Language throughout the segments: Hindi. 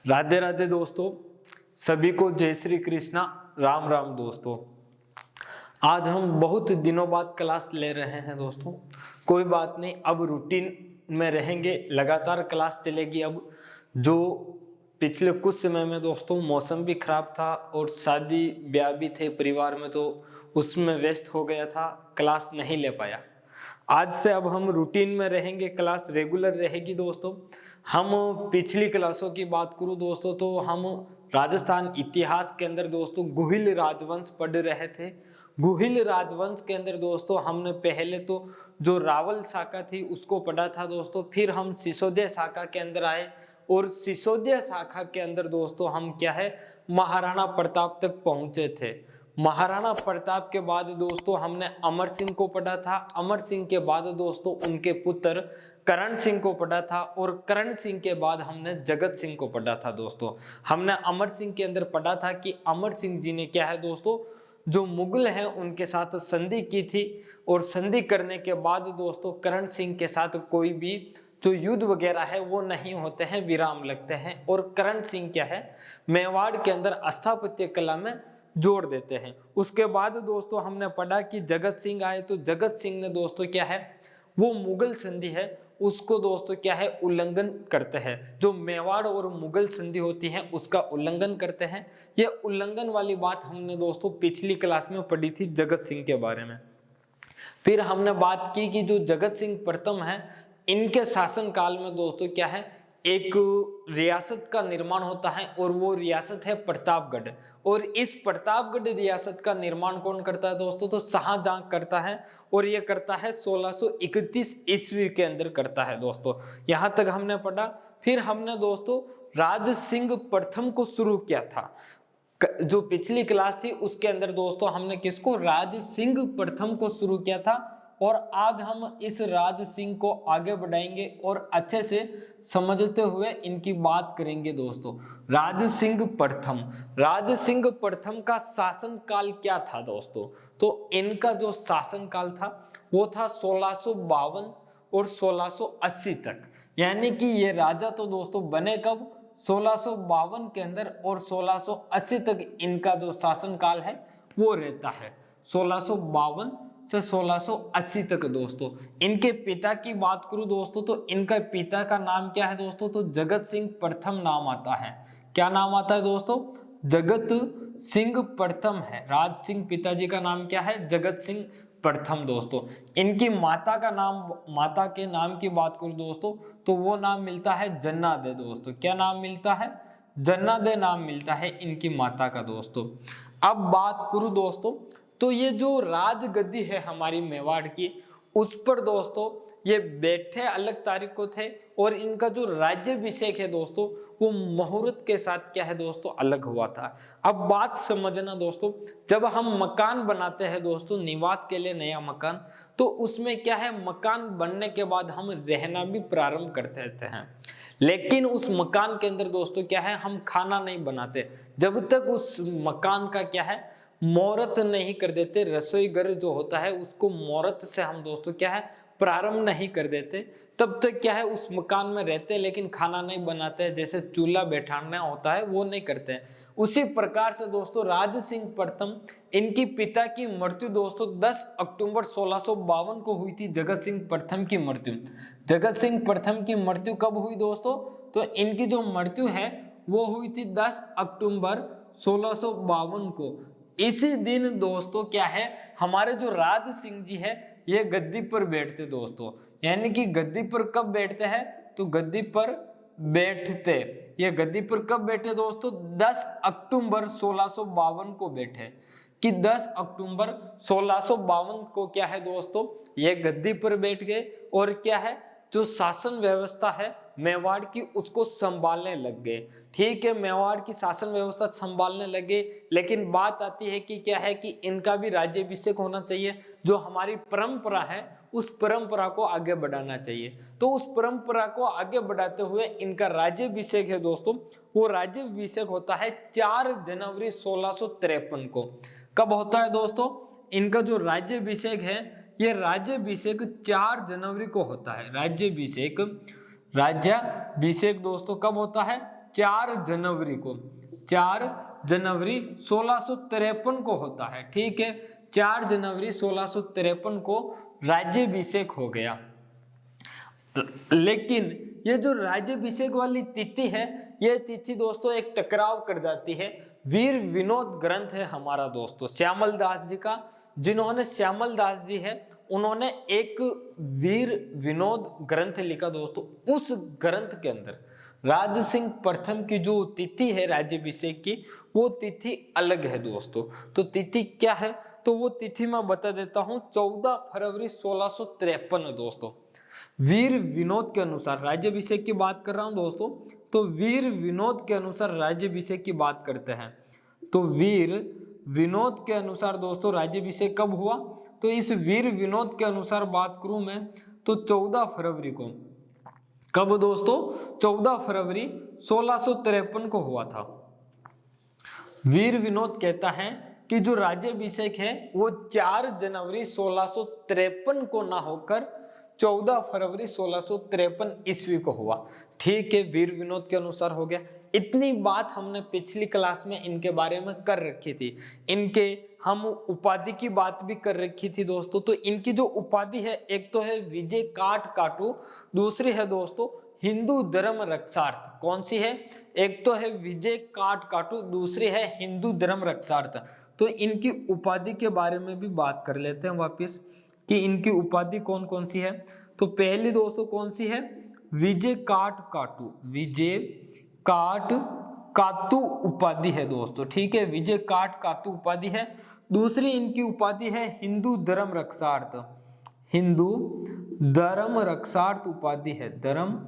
राधे राधे दोस्तों, सभी को जय श्री कृष्णा। राम राम दोस्तों। आज हम बहुत दिनों बाद क्लास ले रहे हैं दोस्तों। कोई बात नहीं, अब रूटीन में रहेंगे, लगातार क्लास चलेगी। अब जो पिछले कुछ समय में दोस्तों मौसम भी खराब था और शादी ब्याह भी थे परिवार में, तो उसमें व्यस्त हो गया था, क्लास नहीं ले पाया। आज से अब हम रूटीन में रहेंगे, क्लास रेगुलर रहेगी दोस्तों। हम पिछली क्लासों की बात करूं दोस्तों तो हम राजस्थान इतिहास के अंदर दोस्तों गुहिल राजवंश पढ़ रहे थे। गुहिल राजवंश के अंदर दोस्तों हमने पहले तो जो रावल शाखा थी उसको पढ़ा था दोस्तों। फिर हम सिसोदिया शाखा के अंदर आए और सिसोदिया शाखा के अंदर दोस्तों हम क्या है, महाराणा प्रताप तक पहुंचे थे। महाराणा प्रताप के बाद दोस्तों हमने अमर सिंह को पढ़ा था। अमर सिंह के बाद दोस्तों उनके पुत्र करण सिंह को पढ़ा था और करण सिंह के बाद हमने जगत सिंह को पढ़ा था दोस्तों। हमने अमर सिंह के अंदर पढ़ा था कि अमर सिंह जी ने क्या है दोस्तों, जो मुगल हैं उनके साथ संधि की थी और संधि करने के बाद दोस्तों करण सिंह के साथ कोई भी जो युद्ध वगैरह है वो नहीं होते हैं, विराम लगते हैं। और करण सिंह क्या है, मेवाड़ के अंदर स्थापत्य कला में जोड़ देते हैं। उसके बाद दोस्तों हमने पढ़ा कि जगत सिंह आए, तो जगत सिंह ने दोस्तों क्या है, वो मुगल संधि है उसको दोस्तों क्या है, उल्लंघन करते हैं। जो मेवाड़ और मुगल संधि होती है उसका उल्लंघन करते हैं। ये उल्लंघन वाली बात हमने दोस्तों पिछली क्लास में पढ़ी थी जगत सिंह के बारे में। फिर हमने बात की कि जो जगत सिंह प्रथम है, इनके शासन काल में दोस्तों क्या है, एक रियासत का निर्माण होता है और वो रियासत है प्रतापगढ़। और इस प्रतापगढ़ रियासत का निर्माण कौन करता है दोस्तों, तो शाहजहां करता है और ये करता है 1631 ईस्वी के अंदर करता है दोस्तों। यहां तक हमने पढ़ा। फिर हमने दोस्तों राज सिंह प्रथम को शुरू किया था। जो पिछली क्लास थी उसके अंदर दोस्तों हमने किसको, राज सिंह प्रथम को शुरू किया था। और आज हम इस राज सिंह को आगे बढ़ाएंगे और अच्छे से समझते हुए इनकी बात करेंगे दोस्तों। राज सिंह प्रथम, राज सिंह प्रथम का शासन काल क्या था दोस्तों, तो इनका जो शासन काल था वो था 1652 और 1680 तक। यानी कि ये राजा तो दोस्तों बने कब, 1652 के अंदर, और 1680 तक इनका जो शासन काल है वो रहता है। 1652 से 1680 तक दोस्तों। इनके पिता की बात करूं दोस्तों तो इनका पिता का नाम क्या है दोस्तों, तो जगत सिंह प्रथम नाम आता है। क्या नाम आता है दोस्तों, जगत सिंह प्रथम है। राज सिंह पिताजी का नाम क्या है, जगत सिंह प्रथम दोस्तों। इनकी माता का नाम, माता के नाम की बात करूं दोस्तों तो वो नाम मिलता है जन्नादे दोस्तों। क्या नाम मिलता है, जन्नादे नाम मिलता है इनकी माता का दोस्तों। अब बात करूं दोस्तों तो ये जो राजगद्दी है हमारी मेवाड़ की, उस पर दोस्तों ये बैठे अलग तारीख को थे और इनका जो राज्याभिषेक है दोस्तों वो मुहूर्त के साथ क्या है दोस्तों, अलग हुआ था। अब बात समझना दोस्तों, जब हम मकान बनाते हैं दोस्तों निवास के लिए नया मकान, तो उसमें क्या है, मकान बनने के बाद हम रहना भी प्रारंभ करते रहते हैं। लेकिन उस मकान के अंदर दोस्तों क्या है, हम खाना नहीं बनाते जब तक उस मकान का क्या है, मुहूर्त नहीं कर देते। रसोई घर जो होता है उसको मुहूर्त से हम दोस्तों क्या है, प्रारंभ नहीं कर देते, तब तक क्या है उस मकान में रहते लेकिन खाना नहीं बनाते। जैसे चूल्हा बैठाना होता है वो नहीं करते। उसी प्रकार से दोस्तों राज सिंह प्रथम, इनकी पिता की मृत्यु दोस्तों 10 अक्टूबर 1652 को हुई थी। जगत सिंह प्रथम की मृत्यु, जगत सिंह प्रथम की मृत्यु कब हुई दोस्तों, तो इनकी जो मृत्यु है वो हुई थी 10 अक्टूबर 1652 को। इसी दिन दोस्तों क्या है, हमारे जो राज सिंह जी है ये गद्दी पर बैठते दोस्तों। यानी कि गद्दी पर कब बैठते हैं, तो गद्दी पर बैठते, ये गद्दी पर कब बैठे दोस्तों, 10 अक्टूबर 1652 को बैठे। कि 10 अक्टूबर 1652 को क्या है दोस्तों, ये गद्दी पर बैठ गए और क्या है, जो शासन व्यवस्था है मेवाड़ की उसको संभालने लग गए। ठीक है, मेवाड़ की शासन व्यवस्था संभालने लगे, लेकिन बात आती है कि क्या है कि इनका भी राज्याभिषेक होना चाहिए। जो हमारी परंपरा है उस परंपरा को आगे बढ़ाना चाहिए। तो उस परंपरा को आगे बढ़ाते हुए इनका राज्याभिषेक है दोस्तों, वो राज्याभिषेक होता है 4 जनवरी 1653 को। कब होता है दोस्तों, इनका जो राज्याभिषेक है ये राज्याभिषेक 4 जनवरी को होता है। राज्याभिषेक दोस्तों कब होता है, 4 जनवरी को, 4 जनवरी 1653 को होता है। ठीक है, 4 जनवरी 1653 को राज्याभिषेक हो गया। लेकिन ये जो राज्याभिषेक वाली तिथि है, ये तिथि दोस्तों एक टकराव कर जाती है। वीर विनोद ग्रंथ है हमारा दोस्तों श्यामल दास जी का, जिन्होंने श्यामल दास जी है उन्होंने एक वीर विनोद ग्रंथ लिखा दोस्तों। उस ग्रंथ के अंदर राज सिंह प्रथम की जो तिथि है राज्याभिषेक की, वो तिथि अलग है दोस्तों। तो तिथि क्या है, तो वो तिथि मैं बता देता हूं, 14 फरवरी 1653 दोस्तों। वीर विनोद के अनुसार राज्याभिषेक की बात कर रहा हूं दोस्तों, तो वीर विनोद के अनुसार राज्याभिषेक की बात करते हैं। तो वीर विनोद के अनुसार दोस्तों राज्याभिषेक कब हुआ, तो इस वीर विनोद के अनुसार बात करूं मैं तो 14 फरवरी को। कब दोस्तों, 14 फरवरी 1653 को हुआ था। वीर विनोद कहता है कि जो राज्याभिषेक है वो 4 जनवरी 1653 को ना होकर 14 फरवरी 1653 ईस्वी को हुआ। ठीक है, वीर विनोद के अनुसार हो गया। इतनी बात हमने पिछली क्लास में इनके बारे में कर रखी थी। इनके हम उपाधि की बात भी कर रखी थी दोस्तों। तो इनकी जो उपाधि है, एक तो है विजय काट काटू, दूसरी है दोस्तों हिंदू धर्म रक्षार्थ। कौन सी है, एक तो है विजय काट काटू, दूसरी है हिंदू धर्म रक्षार्थ। तो इनकी उपाधि के बारे में भी बात कर लेते हैं वापिस कि इनकी उपाधि कौन कौन सी है। तो पहली दोस्तों कौन सी है, विजय काट काटू, विजय काट कातू उपाधि है दोस्तों। ठीक है, विजय काट कातू उपाधि है। दूसरी इनकी उपाधि है हिंदू धर्म रक्षार्थ, हिंदू धर्म रक्षार्थ उपाधि है, धर्म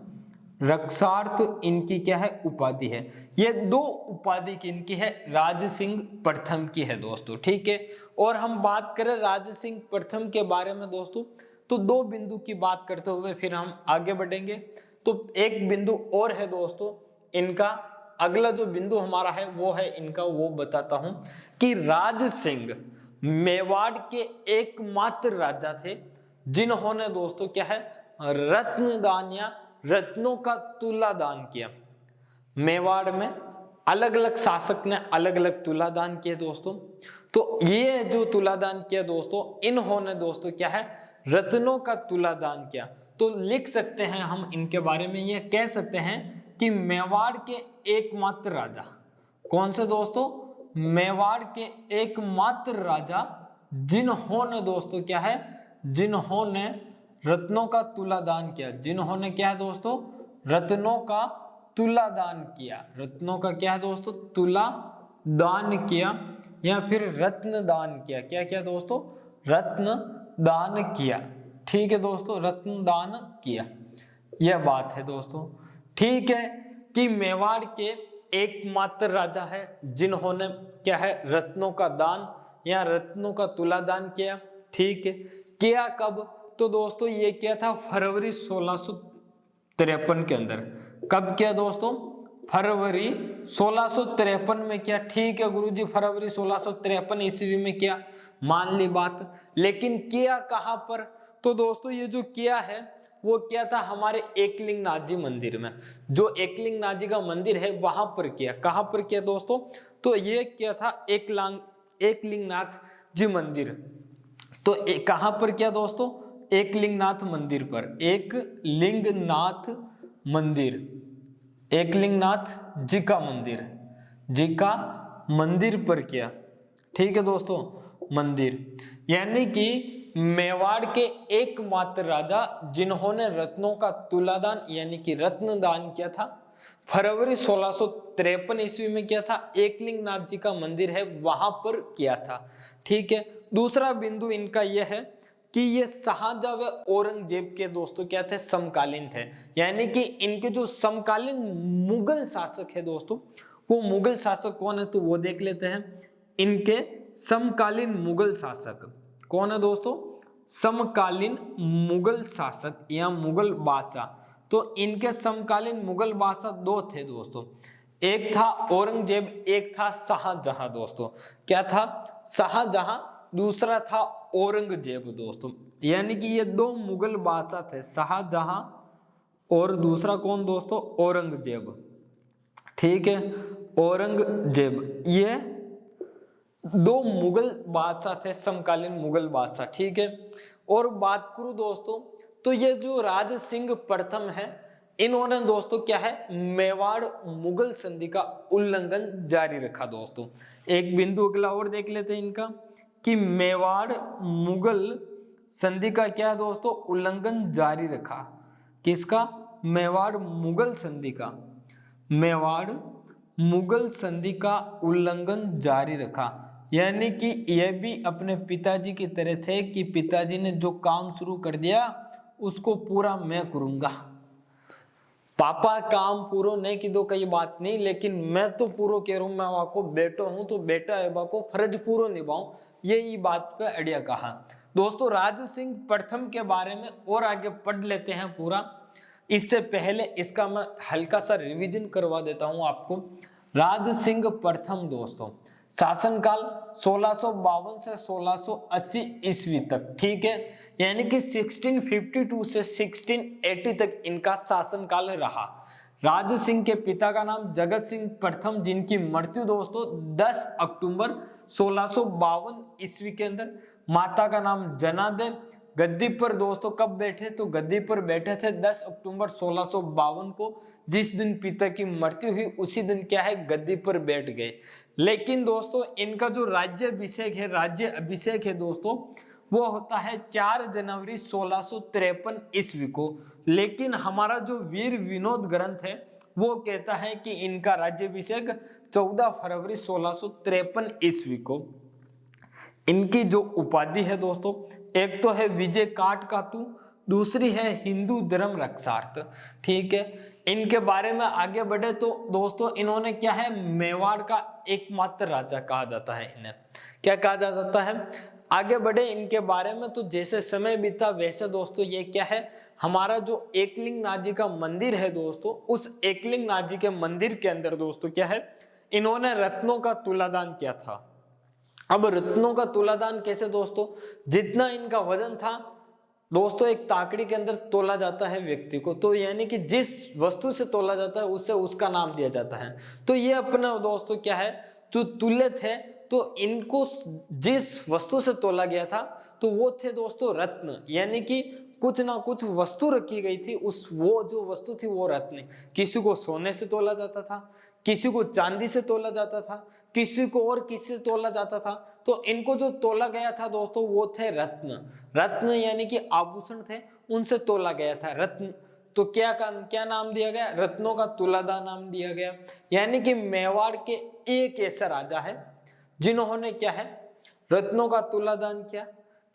रक्षार्थ इनकी क्या है, उपाधि है। ये दो उपाधि किनकी है, राज सिंह प्रथम की है दोस्तों। ठीक है, और हम बात करें राज सिंह प्रथम के बारे में दोस्तों, तो दो बिंदु की बात करते हुए फिर हम आगे बढ़ेंगे। तो एक बिंदु और है दोस्तों इनका, अगला जो बिंदु हमारा है वो है इनका, वो बताता हूं कि राज सिंह मेवाड़ के एकमात्र राजा थे जिन्होंने दोस्तों क्या है, रत्न दान या रत्नों का तुला दान किया। मेवाड़ में अलग अलग शासक ने अलग अलग तुला दान किए दोस्तों। तो ये जो तुला दान किया दोस्तों, इन्होंने दोस्तों क्या है, रत्नों का तुला दान किया। तो लिख सकते हैं हम इनके बारे में, ये कह सकते हैं कि मेवाड़ के एकमात्र राजा, कौन से दोस्तों, मेवाड़ के एकमात्र राजा जिन्होंने दोस्तों क्या है, जिन्होंने रत्नों का तुला दान किया, जिन्होंने क्या है दोस्तों, रत्नों का तुला दान किया। रत्नों का क्या है दोस्तों, तुला दान किया या फिर रत्न दान किया। क्या क्या दोस्तों, रत्न दान किया। ठीक है दोस्तों, रत्न दान किया, यह बात है दोस्तों। ठीक है कि मेवाड़ के एकमात्र राजा है जिन्होंने क्या है, रत्नों का दान या रत्नों का तुला दान किया। ठीक है, किया कब, तो दोस्तों ये किया था फरवरी 1653 के अंदर। कब किया दोस्तों, फरवरी 1653 में किया। ठीक है गुरुजी, फरवरी 1653 ईस्वी में किया, मान ली बात। लेकिन किया कहां पर, तो दोस्तों ये जो किया है वो क्या था, हमारे एकलिंगनाथ जी मंदिर में। जो एकलिंगनाथ जी का मंदिर है वहां पर किया। कहां पर किया दोस्तों, तो ये क्या था, एकलिंगनाथ जी मंदिर। तो कहां पर किया दोस्तों, एकलिंगनाथ मंदिर पर, एकलिंगनाथ मंदिर, एकलिंगनाथ जी का मंदिर, जी का मंदिर पर किया। ठीक है दोस्तों, मंदिर, यानी कि मेवाड़ के एकमात्र राजा जिन्होंने रत्नों का तुलादान यानी कि रत्न दान किया था, फरवरी 1653 ईस्वी में किया था। एकलिंगनाथ जी का मंदिर है वहां पर किया था। ठीक है, दूसरा बिंदु इनका यह है कि ये शाहजहां व औरंगजेब के दोस्तों क्या थे, समकालीन थे। यानी कि इनके जो समकालीन मुगल शासक है दोस्तों, वो मुगल शासक कौन है, तो वो देख लेते हैं। इनके समकालीन मुगल शासक कौन है दोस्तों, समकालीन मुगल शासक या मुगल बादशाह। तो इनके समकालीन मुगल बादशाह दो थे दोस्तों, एक था औरंगजेब, एक था शाहजहां दोस्तों। क्या था, शाहजहां, दूसरा था औरंगजेब दोस्तों। यानी कि ये दो मुगल बादशाह थे, शाहजहां और दूसरा कौन दोस्तों, औरंगजेब। ठीक है। औरंगजेब, ये दो मुगल बादशाह थे, समकालीन मुगल बादशाह, ठीक है। और बात करूं दोस्तों तो ये जो राज सिंह प्रथम है, इन्होंने दोस्तों क्या है, मेवाड़ मुगल संधि का उल्लंघन जारी रखा दोस्तों। एक बिंदु अगला और देख लेते हैं इनका कि मेवाड़ मुगल संधि का क्या दोस्तों, उल्लंघन जारी रखा। किसका? मेवाड़ मुगल संधि का। मेवाड़ मुगल संधि का उल्लंघन जारी रखा, यानी कि यह भी अपने पिताजी की तरह थे कि पिताजी ने जो काम शुरू कर दिया उसको पूरा मैं करूंगा। पापा काम पूरा नहीं की दो कई बात नहीं, लेकिन मैं तो पूरा कह रहा हूं, मैं आपको बेटा हूं तो बेटा एबा को फर्ज पूरा निभाऊं, यही बात पे अड़िया कहा दोस्तों। राज सिंह प्रथम के बारे में और आगे पढ़ लेते हैं पूरा। इससे पहले इसका मैं हल्का सा रिवीजन करवा देता हूं आपको। राज सिंह प्रथम दोस्तों शासनकाल 1652 से 1680 ईस्वी तक, ठीक है, यानी कि 1652 से 1680 तक इनका शासनकाल रहा। राज सिंह के पिता का नाम जगत सिंह प्रथम, जिनकी मृत्यु दोस्तों 10 अक्टूबर 1652 ईस्वी के अंदर। माता का नाम जनादेव। गद्दी पर दोस्तों कब बैठे, तो गद्दी पर बैठे थे 10 अक्टूबर 1652 को। जिस दिन पिता की मृत्यु हुई उसी दिन क्या है, गद्दी पर बैठ गए। लेकिन दोस्तों इनका जो राज्य अभिषेक है दोस्तों, वो होता है 4 जनवरी 1653 ईस्वी को। लेकिन हमारा जो वीर विनोद ग्रंथ है वो कहता है कि इनका राज्याभिषेक 14 फरवरी 1653 ईस्वी को। इनकी जो उपाधि है दोस्तों, एक तो है विजय काटकातु, दूसरी है हिंदू धर्म रक्षार्थ, ठीक है। इनके बारे में आगे बढ़े तो दोस्तों इन्होंने क्या है, मेवाड़ का एकमात्र राजा कहा जाता है। इन्हें क्या कहा जाता है? आगे बढ़े इनके बारे में तो जैसे समय बीता वैसे दोस्तों ये क्या है, हमारा जो एकलिंगनाथ जी का मंदिर है दोस्तों, उस एकलिंगनाथ जी के मंदिर के अंदर दोस्तों क्या है, इन्होंने रत्नों का तुलादान किया था। अब रत्नों का तुलादान कैसे दोस्तों, जितना इनका वजन था दोस्तों एक ताकड़ी के अंदर तोला जाता है व्यक्ति को, तो यानी कि जिस वस्तु से तोला जाता है उससे उसका नाम दिया जाता है। तो ये अपना दोस्तों क्या है, जो तुल्य थे, तो इनको जिस वस्तु से तोला गया था तो वो थे दोस्तों रत्न, यानी कि कुछ ना कुछ वस्तु रखी गई थी, उस वो जो वस्तु थी वो रत्न। किसी को सोने से तोला जाता था, किसी को चांदी से तोला जाता था, किसी को और किसी से तोला जाता था। तो इनको जो तोला गया था दोस्तों वो थे रत्न। रत्न यानी कि आभूषण थे, उनसे तोला गया था रत्न। तो क्या नाम दिया गया, रत्नों का तुलादा नाम दिया गया। यानी कि मेवाड़ के एक ऐसा राजा है जिन्होंने क्या है, रत्नों का तुलादान किया।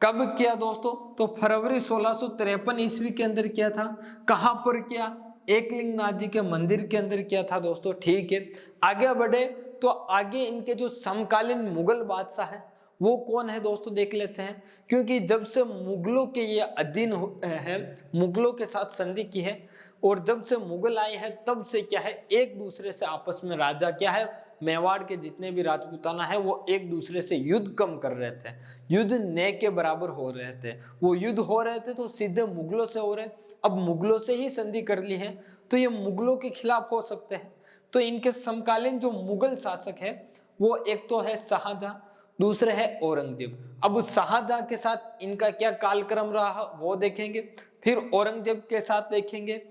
कब किया दोस्तों, तो फरवरी 1653 ईस्वी के अंदर किया था। कहां पर किया, एकलिंगनाथ जी के मंदिर के अंदर किया था दोस्तों, ठीक है। आगे बढ़े तो आगे इनके जो समकालीन मुगल बादशाह है वो कौन है दोस्तों, देख लेते हैं। क्योंकि जब से मुगलों के ये अधीन है, मुगलों के साथ संधि की है, और जब से मुगल आए हैं तब से क्या है, एक दूसरे से आपस में राजा क्या है, मेवाड़ के जितने भी राजपूताना है वो एक दूसरे से युद्ध कम कर रहे थे, युद्ध न के बराबर हो रहे थे। वो युद्ध हो रहे थे तो सीधे मुगलों से हो रहे, अब मुगलों से ही संधि कर ली है तो ये मुगलों के खिलाफ हो सकते हैं। तो इनके समकालीन जो मुगल शासक है वो एक तो है शाहजहां, दूसरे है औरंगजेब। अब शाहजहां के साथ इनका क्या कालक्रम रहा वो देखेंगे, फिर औरंगजेब के साथ देखेंगे,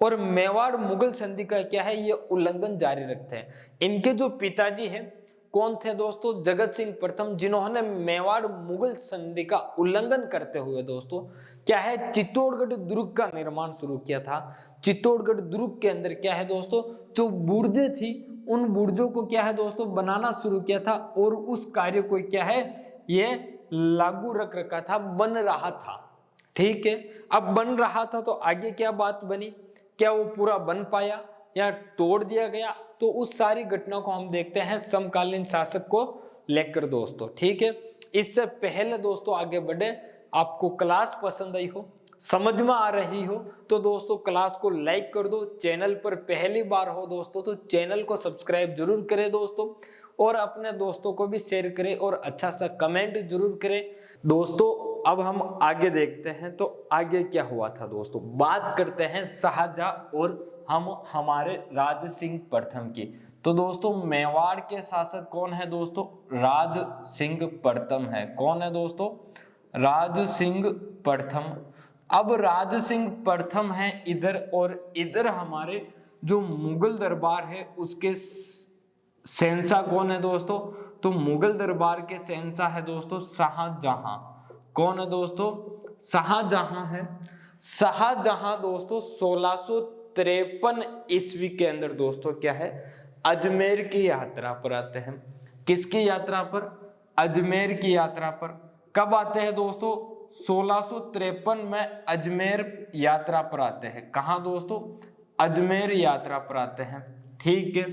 और मेवाड़ मुगल संधि का क्या है, ये उल्लंघन जारी रखते हैं। इनके जो पिताजी हैं कौन थे दोस्तों, जगत सिंह प्रथम, जिन्होंने मेवाड़ मुगल संधि का उल्लंघन करते हुए दोस्तों क्या है, चित्तौड़गढ़ दुर्ग का निर्माण शुरू किया था। चित्तौड़गढ़ दुर्ग के अंदर क्या है दोस्तों, जो बुर्जें थी उन बुर्जों को क्या है दोस्तों बनाना शुरू किया था, और उस कार्य को क्या है, ये लागू रख रखा था, बन रहा था, ठीक है। अब बन रहा था तो आगे क्या बात बनी, क्या वो पूरा बन पाया या तोड़ दिया गया, तो उस सारी घटना को हम देखते हैं समकालीन शासक को लेकर दोस्तों, ठीक है। इससे पहले दोस्तों आगे बढ़े, आपको क्लास पसंद आई हो, समझ में आ रही हो तो दोस्तों क्लास को लाइक कर दो। चैनल पर पहली बार हो दोस्तों तो चैनल को सब्सक्राइब जरूर करें दोस्तों, और अपने दोस्तों को भी शेयर करें और अच्छा सा कमेंट जरूर करें दोस्तों। अब हम आगे देखते हैं, तो आगे क्या हुआ था दोस्तों। बात करते हैं शाहजहां और हमारे राज सिंह प्रथम की। तो दोस्तों मेवाड़ के शासक कौन है दोस्तों, राज सिंह प्रथम है। कौन है दोस्तों, राज सिंह प्रथम। अब राज सिंह प्रथम है इधर, और इधर हमारे जो मुगल दरबार है उसके शहंशाह कौन है दोस्तों, तो मुगल दरबार के शहंशाह है दोस्तों शाहजहां। कौन है दोस्तों, शाहजहां है। शाहजहां दोस्तों 1653 ईस्वी के अंदर दोस्तों क्या है, अजमेर की यात्रा पर आते हैं। किसकी यात्रा पर, अजमेर की यात्रा पर। कब आते हैं दोस्तों, 1653 में अजमेर यात्रा पर आते हैं। कहां दोस्तों, अजमेर यात्रा पर आते हैं। ठीक है,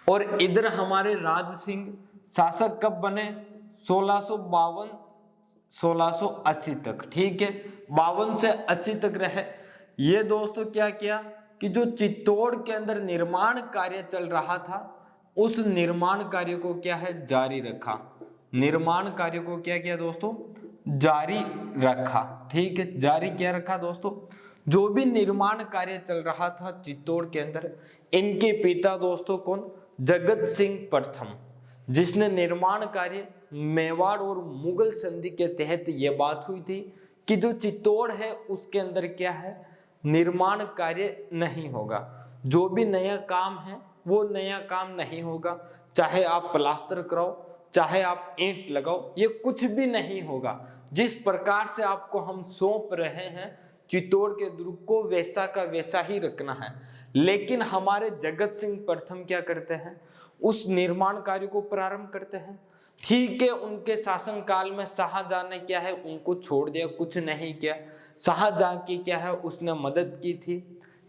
और इधर हमारे राज सिंह शासक कब बने, 1652 1680 तक। ठीक है, 52 से 80 तक रहे। ये दोस्तों क्या किया कि जो चित्तौड़ के अंदर निर्माण कार्य चल रहा था, उस निर्माण कार्य को क्या है, जारी रखा। निर्माण कार्य को क्या किया दोस्तों, जारी रखा। ठीक है, जारी क्या रखा दोस्तों, जो भी निर्माण कार्य चल रहा था चित्तौड़ के अंदर, इनके पिता दोस्तों कौन, जगत सिंह प्रथम, जिसने निर्माण कार्य मेवाड़ और मुगल संधि के तहत यह बात हुई थी कि जो चित्तौड़ है उसके अंदर क्या है, निर्माण कार्य नहीं होगा। जो भी नया काम है वो नया काम नहीं होगा, चाहे आप प्लास्टर कराओ, चाहे आप ईंट लगाओ, ये कुछ भी नहीं होगा। जिस प्रकार से आपको हम सौंप रहे हैं चित्तौड़ के दुर्ग को, वैसा का वैसा ही रखना है। लेकिन हमारे जगत सिंह प्रथम क्या करते हैं, उस निर्माण कार्य को प्रारंभ करते हैं। ठीक है, उनके शासन काल में शाहजहां ने क्या है, उनको छोड़ दिया, कुछ नहीं किया। शाहजहां की क्या है, उसने मदद की थी।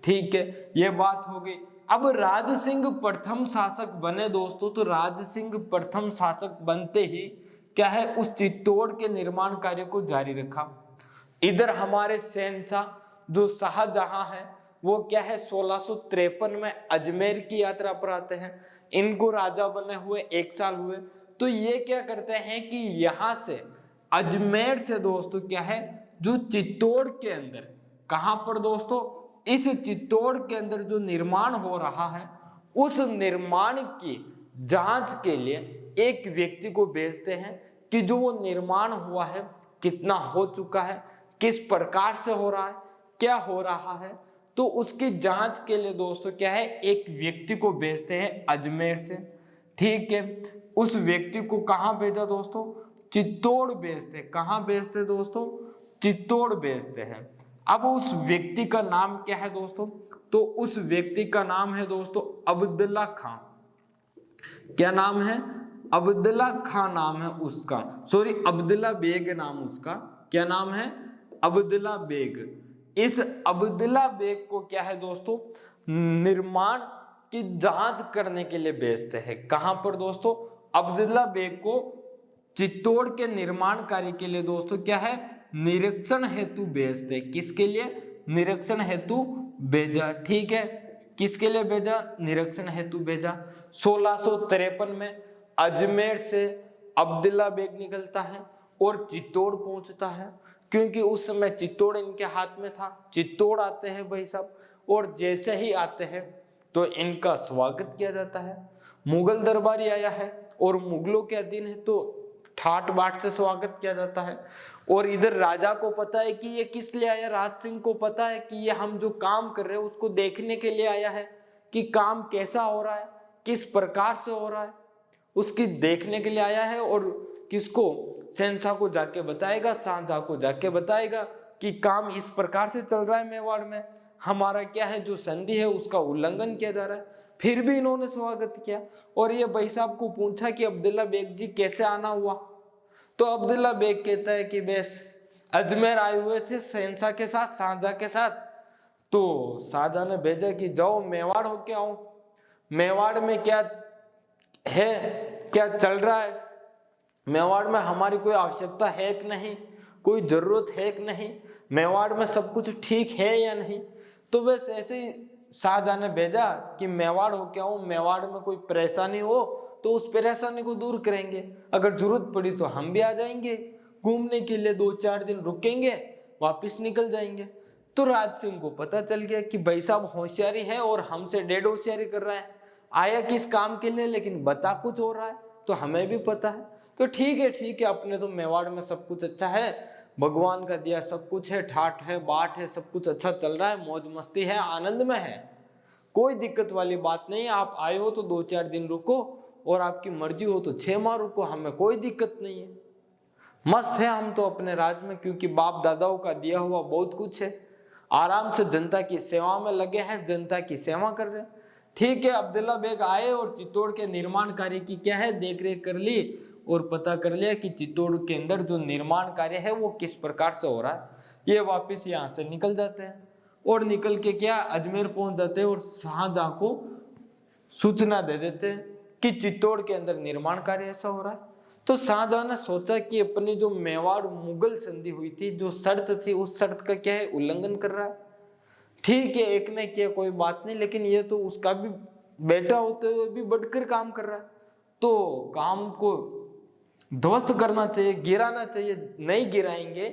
ठीक है, ये बात हो गई। अब राज सिंह प्रथम शासक बने दोस्तों, तो राज सिंह प्रथम शासक बनते ही क्या है, उस चित्तौड़ के निर्माण कार्य को जारी रखा। इधर हमारे शहंशाह जो शाहजहां है वो क्या है, 1653 में अजमेर की यात्रा पर आते हैं। इनको राजा बने हुए 1 साल हुए। तो ये क्या करते हैं कि यहां से अजमेर से दोस्तों क्या है, जो चित्तौड़ के अंदर, कहां पर दोस्तों, इस चित्तौड़ के अंदर जो निर्माण हो रहा है, उस निर्माण की जांच के लिए एक व्यक्ति को भेजते हैं कि जो वो निर्माण हुआ है कितना हो चुका है, किस प्रकार से हो रहा है, क्या हो रहा है। तो उसकी जांच के लिए दोस्तों क्या है, एक व्यक्ति को भेजते हैं अजमेर से। ठीक है, उस व्यक्ति को कहां भेजा दोस्तों, चित्तौड़ भेजते। कहां भेजते दोस्तों, चित्तौड़ भेजते हैं। अब उस व्यक्ति का नाम क्या है दोस्तों, तो उस व्यक्ति का नाम है दोस्तों अब्दुल्ला खां। क्या नाम है, अब्दुल्ला खां नाम है उसका, सॉरी अब्दुल्ला बेग नाम उसका। क्या नाम है, अब्दुल्ला बेग। इस अब्दुल्ला बेग को क्या है दोस्तों, निर्माण की जांच करने के लिए भेजते हैं। कहां पर दोस्तों, अब्दुल्ला बेग को चित्तौड़ के निर्माण कार्य के लिए दोस्तों क्या है, निरीक्षण हेतु भेजते। किसके लिए, निरीक्षण हेतु भेजा। ठीक है, किसके लिए भेजा, निरीक्षण हेतु भेजा। 1653 में अजमेर से अब्दुल्ला बेग निकलता है और चित्तौड़ पहुंचता है, क्योंकि उस समय चित्तौड़ इनके हाथ में था। चित्तौड़ आते हैं भाई साहब, और जैसे ही आते हैं तो इनका स्वागत किया जाता है। मुगल दरबारी आया है और मुगलों के अधीन है, तो ठाट बाट से स्वागत किया जाता है। और इधर राजा को पता है कि ये किस लिए आया, राज सिंह को पता है कि ये हम जो काम कर रहे हैं उसको देखने के लिए आया है कि काम कैसा हो रहा है, किस प्रकार से हो रहा है, उसकी देखने के लिए आया है। और किसको, शहंशाह को जाके बताएगा, शाहजहां को जाके बताएगा कि काम इस प्रकार से चल रहा है मेवाड़ में, हमारा क्या है जो संधि है उसका उल्लंघन किया जा रहा है। फिर भी इन्होंने स्वागत किया। और ये भाई साहब को पूछा कि अब्दुल्ला बेग जी कैसे आना हुआ, तो अब्दुल्ला बेग कहता है कि बस अजमेर आए हुए थे शहंशाह के साथ, शाहजहां के साथ, तो शाहजहां ने भेजा कि जाओ मेवाड़ होके आओ, मेवाड़ में क्या है, क्या चल रहा है, मेवाड़ में हमारी कोई आवश्यकता है कि नहीं, कोई जरूरत है कि नहीं, मेवाड़ में सब कुछ ठीक है या नहीं। तो बस ऐसे ही शाहजहां ने भेजा कि मेवाड़ होके आओ, मेवाड़ में कोई परेशानी हो तो उस परेशानी को दूर करेंगे, अगर जरूरत पड़ी तो हम भी आ जाएंगे, घूमने के लिए 2-4 दिन रुकेंगे, वापस निकल जाएंगे। तो राज सिंह को पता चल गया कि भाई साहब होशियारी है और हमसे डेढ़ होशियारी कर रहा है, आया किस काम के लिए लेकिन बता कुछ हो रहा है, तो हमें भी पता है। तो ठीक है, अपने तो मेवाड़ में सब कुछ अच्छा है, भगवान का दिया सब कुछ है, ठाठ है बाट है, सब कुछ अच्छा चल रहा है, मौज मस्ती है, आनंद में है, कोई दिक्कत वाली बात नहीं है। आप आए हो तो 2-4 दिन रुको और आपकी मर्जी हो तो 6 माह रुको, हमें कोई दिक्कत नहीं है, मस्त है हम तो अपने राज में, क्योंकि बाप दादाओं का दिया हुआ बहुत कुछ है, आराम से जनता की सेवा में लगे हैं, जनता की सेवा कर रहे हैं। ठीक है, अब्दुल्ला बेग आए और चित्तौड़ के निर्माण कार्य की क्या है देखरेख कर ली और पता कर लिया कि चित्तौड़ के अंदर जो निर्माण कार्य है वो किस प्रकार से हो रहा है। ये वापस यहाँ से निकल जाते हैं और निकल के क्या अजमेर पहुंच जाते हैं और शाहजहां को सूचना दे देते हैं कि चित्तौड़ के अंदर निर्माण कार्य ऐसा हो रहा है। तो शाहजहां ने सोचा कि अपनी जो मेवाड़ मुगल संधि हुई थी, जो शर्त थी, उस शर्त का क्या है उल्लंघन कर रहा है। ठीक है, एक ने किया कोई बात नहीं, लेकिन ये तो उसका भी बेटा होते हुए भी बढ़कर काम कर रहा है, तो काम को ध्वस्त करना चाहिए, गिराना चाहिए। नहीं गिराएंगे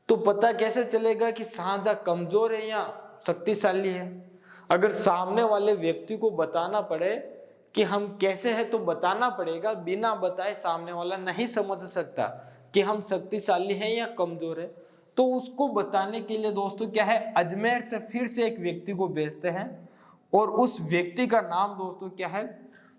तो पता कैसे चलेगा कि शाहजहां कमजोर है या शक्तिशाली है। अगर सामने वाले व्यक्ति को बताना पड़े कि हम कैसे हैं तो बताना पड़ेगा, बिना बताए सामने वाला नहीं समझ सकता कि हम शक्तिशाली हैं या कमजोर है। तो उसको बताने के लिए दोस्तों क्या है, अजमेर से फिर से एक व्यक्ति को भेजते हैं और उस व्यक्ति का नाम दोस्तों क्या है,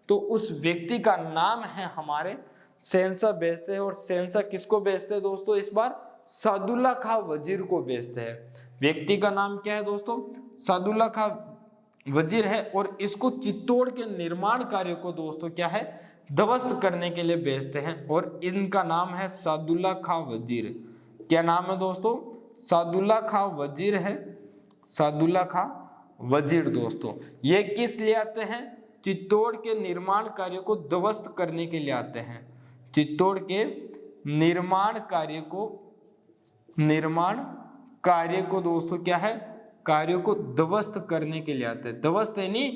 तो उस व्यक्ति का नाम है हमारे शहंशाह भेजते हैं। और शहंशाह किसको भेजते हैं दोस्तों, इस बार सादुल्ला खां वजीर को भेजते हैं। व्यक्ति का नाम क्या है दोस्तों, सादुल्ला खां वजीर है, और इसको चित्तौड़ के निर्माण कार्य को दोस्तों क्या है ध्वस्त करने के लिए भेजते हैं, और इनका नाम है सादुल्ला खां वजीर। क्या नाम है दोस्तों, सादुल्ला खां वजीर है, सादुल्ला खां वजीर। दोस्तों ये किस लिए आते हैं, चित्तौड़ के निर्माण कार्य को ध्वस्त करने के लिए आते हैं। चित्तौड़ के निर्माण कार्य को दोस्तों क्या है, कार्य को ध्वस्त करने के लिए आते हैं। ध्वस्त यानी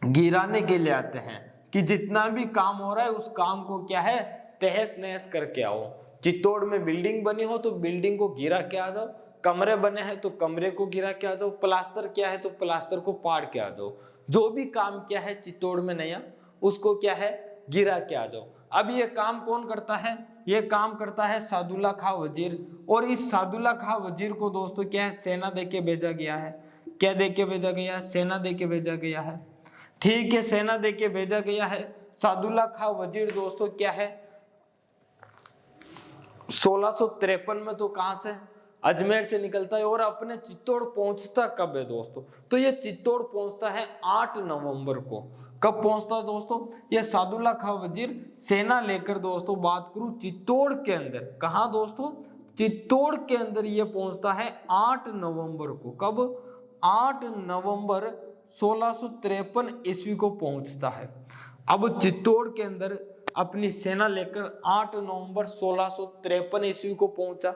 गिराने के लिए आते हैं, कि जितना भी काम हो रहा है उस काम को क्या है तहस नहस करके आओ। चित्तौड़ में बिल्डिंग बनी हो तो बिल्डिंग को गिरा के आ जाओ, कमरे बने हैं तो कमरे को गिरा के आ जाओ, प्लास्टर किया है तो प्लास्टर को पाड़ के आ जाओ, जो भी काम किया है चित्तौड़ में नया उसको क्या है गिरा के आ जाओ। अब ये काम कौन करता है, ये काम करता है सादुल्ला खां वजीर। और इस सादुल्ला खां वजीर को दोस्तों क्या है सेना दे के भेजा गया है। क्या दे के भेजा गया है, सेना दे के भेजा गया है। ठीक है, सेना दे के भेजा गया है। सादुल्ला खां वजीर दोस्तों क्या है 1653 में तो कहां से अजमेर से निकलता है, और अपने चित्तौड़ पहुंचता कब है दोस्तों, तो ये चित्तौड़ पहुंचता है 8 नवंबर को। कब पहुंचता है दोस्तों, ये सादुल्ला खां वजीर सेना लेकर दोस्तों बात करूं चित्तौड़ के अंदर, कहां दोस्तों चित्तौड़ के अंदर ये पहुंचता है 8 नवंबर को। कब, 8 नवंबर 1653 ईस्वी को पहुंचता है। अब चित्तौड़ के अंदर अपनी सेना लेकर 8 नवंबर 1653 ईस्वी को पहुंचा।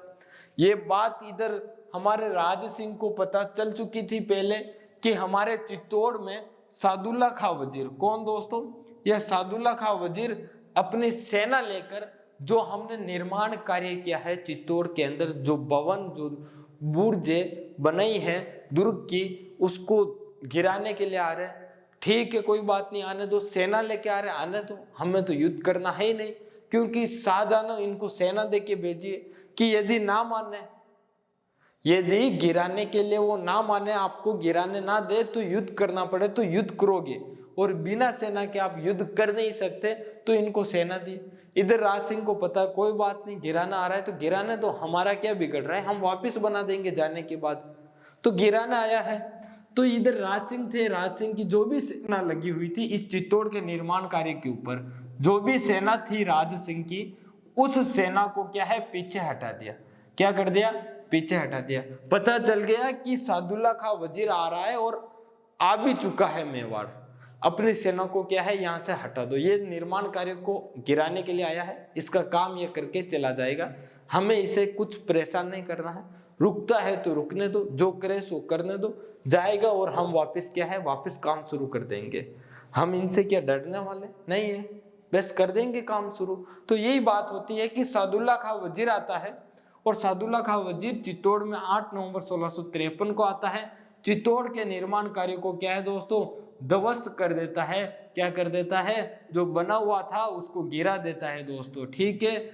ये बात इधर हमारे राज सिंह को पता चल चुकी थी पहले कि हमारे चित्तौड़ में सादुल्ला खां वजीर, कौन दोस्तों, यह सादुल्ला खां वजीर अपनी सेना लेकर जो हमने निर्माण कार्य किया है चित्तौड़ के अंदर, जो भवन जो बुर्जे बनाई है दुर्ग की, उसको गिराने के लिए आ रहे हैं। ठीक है, कोई बात नहीं, आने दो, सेना लेके आ रहे हैं आने दो, हमें तो युद्ध करना है ही नहीं, क्योंकि शाहजहां ने इनको सेना दे के भेजी है कि यदि ना माने, यदि गिराने के लिए वो ना माने, आपको गिराने ना दे तो युद्ध करना पड़े तो युद्ध करोगे, और बिना सेना के आप युद्ध कर नहीं सकते, तो इनको सेना दी। इधर राज सिंह को पता कोई बात नहीं, गिराना आ रहा है तो गिराने दो, हमारा क्या बिगड़ रहा है, हम वापस बना देंगे जाने के बाद, तो गिराना आया है। तो इधर राज सिंह थे, राज सिंह की जो भी सेना लगी हुई थी इस चित्तौड़ के निर्माण कार्य के ऊपर, जो भी सेना थी राज सिंह की, उस सेना को क्या है पीछे हटा दिया। क्या कर दिया, पीछे हटा दिया। पता चल गया कि सादुल्ला खां वजीर आ रहा है और आ भी चुका है मेवाड़, अपनी सेना को क्या है यहाँ से हटा दो, ये निर्माण कार्य को गिराने के लिए आया है, इसका काम ये करके चला जाएगा, हमें इसे कुछ परेशान नहीं करना है, रुकता है तो रुकने दो, जो करे सो करने दो, जाएगा और हम वापस क्या है वापस काम शुरू कर देंगे, हम इनसे क्या डरने वाले नहीं है, बस कर देंगे काम शुरू। तो यही बात होती है कि सादुल्ला खां वजीर आता है और सादुल्ला खां वजीर चित्तौड़ में 8 नवंबर 1653 को आता है। चित्तौड़ के निर्माण कार्य को क्या है दोस्तों, ध्वस्त कर देता है। क्या कर देता है, जो बना हुआ था उसको गिरा देता है दोस्तों। ठीक है,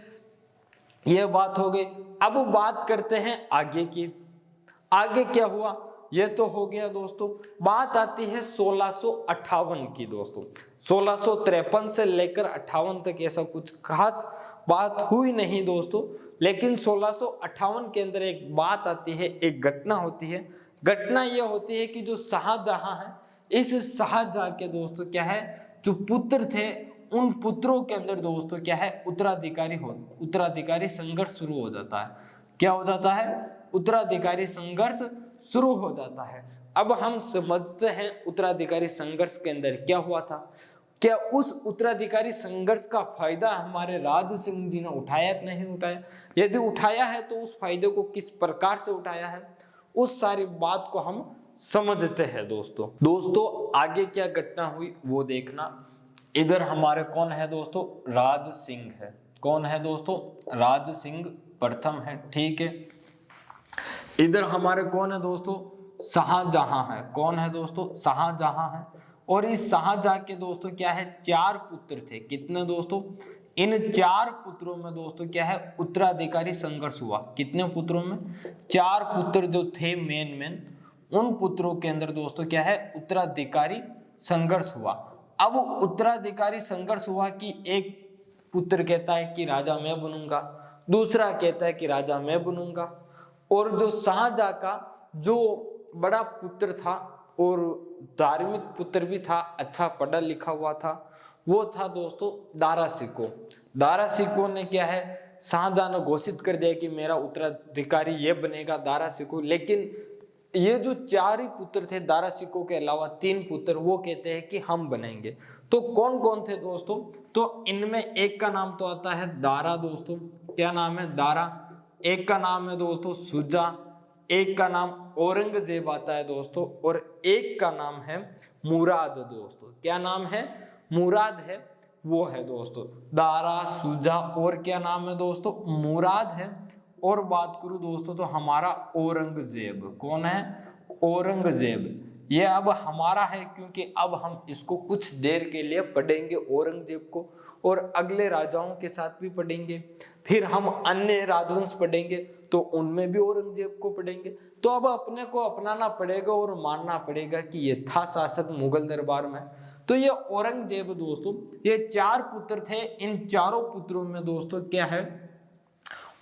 यह बात हो गई। अब बात करते हैं आगे की। आगे क्या हुआ, यह तो हो गया दोस्तों। बात आती है 1658 की दोस्तों। 1653 से लेकर 58 तक ऐसा कुछ खास बात हुई नहीं दोस्तों, लेकिन 1658 के अंदर एक बात आती है, एक घटना होती है। घटना यह होती है कि जो शाहजहां है, इस शाहजहां के दोस्तों क्या है, जो पुत्र थे, उन पुत्रों के अंदर दोस्तों क्या है, उत्तराधिकारी संघर्ष शुरू हो जाता है। क्या हो जाता है, उत्तराधिकारी संघर्ष शुरू हो जाता है। अब हम समझते हैं उत्तराधिकारी संघर्ष के अंदर क्या हुआ था। क्या उस उत्तराधिकारी संघर्ष का फायदा हमारे राज सिंह जी ने उठाया कि नहीं उठाया, यदि उठाया है तो उस फायदे को किस प्रकार से उठाया है, उस सारी बात को हम समझते हैं दोस्तों। आगे क्या घटना हुई वो देखना। इधर हमारे कौन है दोस्तों, राज सिंह है। कौन है दोस्तों, राज सिंह प्रथम है। ठीक है, इधर हमारे कौन है दोस्तों, शाहजहां है। कौन है दोस्तों, शाहजहां है। और इस शाहजहां के दोस्तों क्या है, 4 पुत्र थे। कितने दोस्तों, इन 4 पुत्रों में दोस्तों क्या है, उत्तराधिकारी संघर्ष हुआ। कितने पुत्रों में, 4 पुत्र जो थे मेन, उन पुत्रों के अंदर दोस्तों क्या है, उत्तराधिकारी संघर्ष हुआ। अब उत्तराधिकारी संघर्ष हुआ कि एक पुत्र कहता है कि राजा मैं बनूंगा, दूसरा कहता है कि राजा मैं बनूंगा। और जो शाहजहां का जो बड़ा पुत्र था और धार्मिक पुत्र भी था, अच्छा पढ़ा लिखा हुआ था, वो था दोस्तों दारा शिकोह। दारा शिकोह ने क्या है, शाहजहां ने घोषित कर दिया कि मेरा उत्तराधिकारी ये बनेगा, दारा शिकोह। लेकिन ये जो 4 ही पुत्र थे दारा शिकोह के अलावा 3 पुत्र, वो कहते हैं कि हम बनेंगे। तो कौन कौन थे दोस्तों, तो इनमें एक का नाम तो आता है दारा दोस्तों। क्या नाम है, दारा। एक का नाम है दोस्तों शुजा, एक का नाम औरंगजेब आता है दोस्तों, और एक का नाम है मुराद दोस्तों। क्या नाम है, मुराद है, वो है दोस्तों दारा, शुजा और क्या नाम है दोस्तों, मुराद है। और बात करूं दोस्तों तो हमारा औरंगजेब। कौन है, औरंगजेब। ये अब हमारा है क्योंकि अब हम इसको कुछ देर के लिए पढ़ेंगे औरंगजेब को, और अगले राजाओं के साथ भी पढ़ेंगे। फिर हम अन्य राजवंश पढ़ेंगे तो उनमें भी औरंगजेब को पढ़ेंगे। तो अब अपने को अपनाना पड़ेगा और मानना पड़ेगा कि ये था शासक मुगल दरबार में। तो ये औरंगजेब दोस्तों, ये 4 पुत्र थे। इन चारों पुत्रों में दोस्तों क्या है,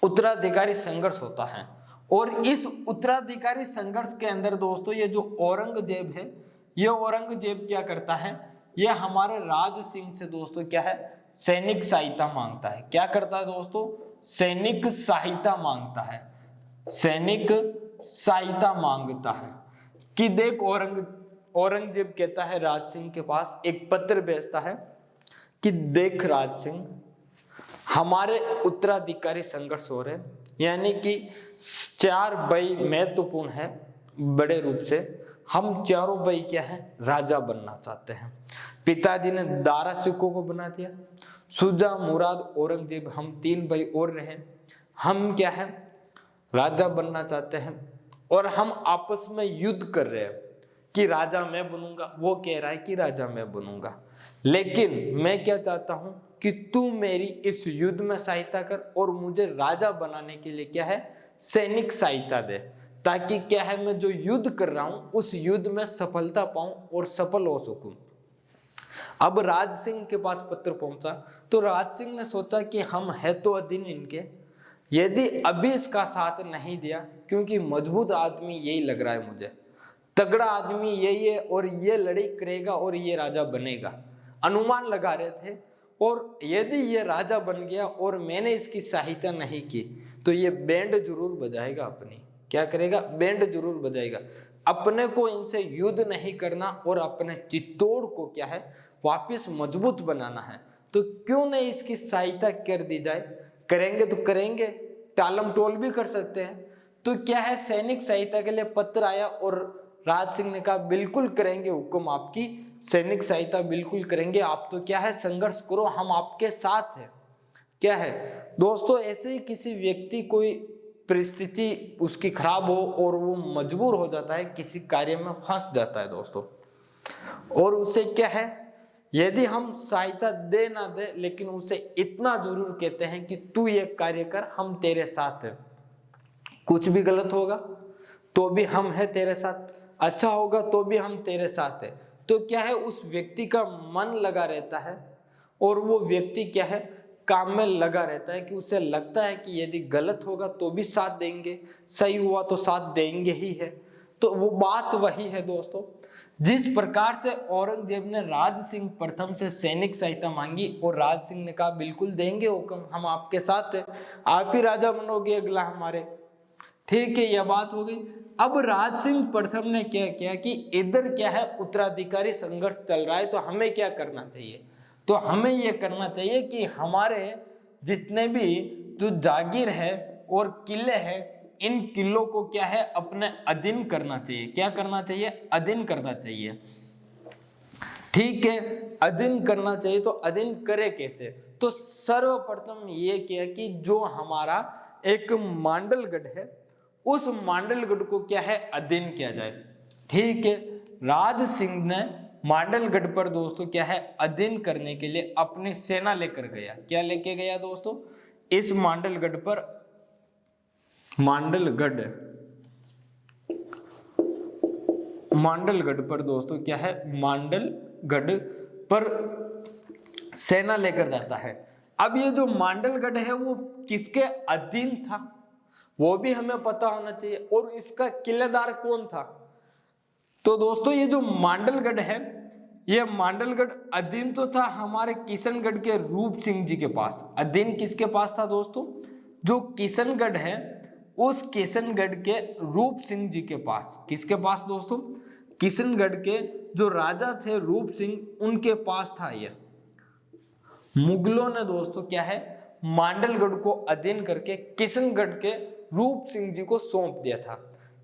उत्तराधिकारी संघर्ष होता है। और इस उत्तराधिकारी संघर्ष के अंदर दोस्तों ये जो औरंगजेब है, ये औरंगजेब क्या करता है, ये हमारे राज सिंह से दोस्तों क्या है, सैनिक सहायता मांगता है। क्या करता है दोस्तों, सैनिक सहायता मांगता है। सैनिक सहायता मांगता है कि देख, औरंगजेब कहता है राज सिंह के पास, एक पत्र भेजता है कि देख राज सिंह, हमारे उत्तराधिकारी संघर्ष हो रहे, यानी कि 4 भाई महत्वपूर्ण है बड़े रूप से। हम चारों भाई क्या है, राजा बनना चाहते हैं। पिताजी ने दारा शिकोह को बना दिया, शुजा, मुराद, औरंगजेब, हम 3 भाई और रहे। हम क्या है, राजा बनना चाहते हैं, और हम आपस में युद्ध कर रहे हैं कि राजा मैं बनूंगा, वो कह रहा है कि राजा मैं बनूंगा। लेकिन मैं क्या चाहता हूं कि तू मेरी इस युद्ध में सहायता कर और मुझे राजा बनाने के लिए क्या है, सैनिक सहायता दे, ताकि क्या है, मैं जो युद्ध कर रहा हूं उस युद्ध में सफलता पाऊं और सफल हो सकूं। अब राज सिंह के पास पत्र पहुंचा तो राज सिंह ने सोचा कि हम है तो अधीन इनके, यदि अभी इसका साथ नहीं दिया, क्योंकि मजबूत आदमी यही लग रहा है मुझे, तगड़ा आदमी यही है और ये लड़ाई करेगा और ये राजा बनेगा, अनुमान लगा रहे थे। और यदि ये राजा बन गया और मैंने इसकी सहायता नहीं की तो ये बैंड जरूर बजाएगा अपनी। क्या करेगा, बैंड जरूर बजाएगा। अपने को इनसे युद्ध नहीं करना और अपने चित्तौड़ को क्या है, वापस मजबूत बनाना है। तो क्यों नहीं इसकी सहायता कर दी जाए, करेंगे तो करेंगे, टालम टोल भी कर सकते हैं। तो क्या है, सैनिक सहायता के लिए पत्र आया और राज सिंह ने कहा बिल्कुल करेंगे हुक्म आपकी, सैनिक सहायता बिल्कुल करेंगे। आप तो क्या है संघर्ष करो, हम आपके साथ हैं। क्या है दोस्तों, ऐसे ही किसी व्यक्ति कोई परिस्थिति उसकी खराब हो और वो मजबूर हो जाता है, किसी कार्य में फंस जाता है दोस्तों, और उसे क्या है यदि हम सहायता दे ना दे लेकिन उसे इतना जरूर कहते हैं कि तू ये कार्य कर, हम तेरे साथ हैं। कुछ भी गलत होगा तो भी हम हैं तेरे साथ, अच्छा होगा तो भी हम तेरे साथ हैं। तो क्या है उस व्यक्ति का मन लगा रहता है और वो व्यक्ति क्या है काम में लगा रहता है कि उसे लगता है कि यदि गलत होगा तो भी साथ देंगे, सही हुआ तो साथ देंगे ही है। तो वो बात वही है दोस्तों, जिस प्रकार से औरंगजेब ने राज सिंह प्रथम से सैनिक सहायता मांगी और राज सिंह ने कहा बिल्कुल देंगे हुक्म, हम आपके साथ हैं, आप ही राजा बनोगे अगला हमारे। ठीक है, यह बात हो गई। अब राज सिंह प्रथम ने क्या किया कि इधर क्या है उत्तराधिकारी संघर्ष चल रहा है, तो हमें क्या करना चाहिए, तो हमें यह करना चाहिए कि हमारे जितने भी जो जागीर है और किले हैं, इन किलों को क्या है अपने अधीन करना चाहिए। क्या करना चाहिए, अधीन करना चाहिए। ठीक है, अधीन करना चाहिए, तो अधीन करे कैसे, तो सर्वप्रथम ये किया कि जो हमारा एक मांडलगढ़ है उस मांडलगढ़ को क्या है अधीन किया जाए। ठीक है, राज सिंह ने मांडलगढ़ पर दोस्तों क्या है अधीन करने के लिए अपनी सेना लेकर गया। क्या लेके गया दोस्तों, इस मांडलगढ़ पर, मांडलगढ़ पर दोस्तों क्या है मांडलगढ़ पर सेना लेकर जाता है। अब ये जो मांडलगढ़ है वो किसके अधीन था वो भी हमें पता होना चाहिए, और इसका किलेदार कौन था। तो दोस्तों ये जो मांडलगढ़ है, ये मांडलगढ़ अधीन तो था हमारे किशनगढ़ के रूप सिंह जी के पास। अधीन किसके पास था दोस्तों, जो किशनगढ़ है उस किशनगढ़ के रूप सिंह जी के पास। किसके पास दोस्तों, किशनगढ़ के जो राजा थे रूप सिंह, उनके पास था ये। मुगलों ने दोस्तों क्या है मांडलगढ़ को अधीन करके किशनगढ़ के रूप सिंह जी को सौंप दिया था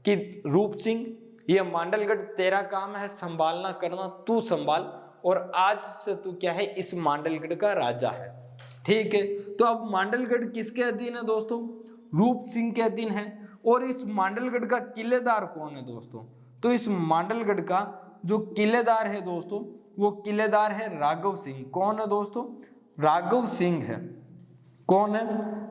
कि रूप सिंह ये मांडलगढ़ तेरा काम है संभालना करना, तू संभाल, और आज से तू क्या है इस मांडलगढ़ का राजा है। ठीक है, तो अब मांडलगढ़ किसके अधीन है दोस्तों, रूप सिंह के अधीन है। और इस मांडलगढ़ का किलेदार कौन है दोस्तों, तो इस मांडलगढ़ का जो किलेदार है दोस्तों वो किलेदार है राघव सिंह। कौन है दोस्तों, राघव सिंह है। कौन है,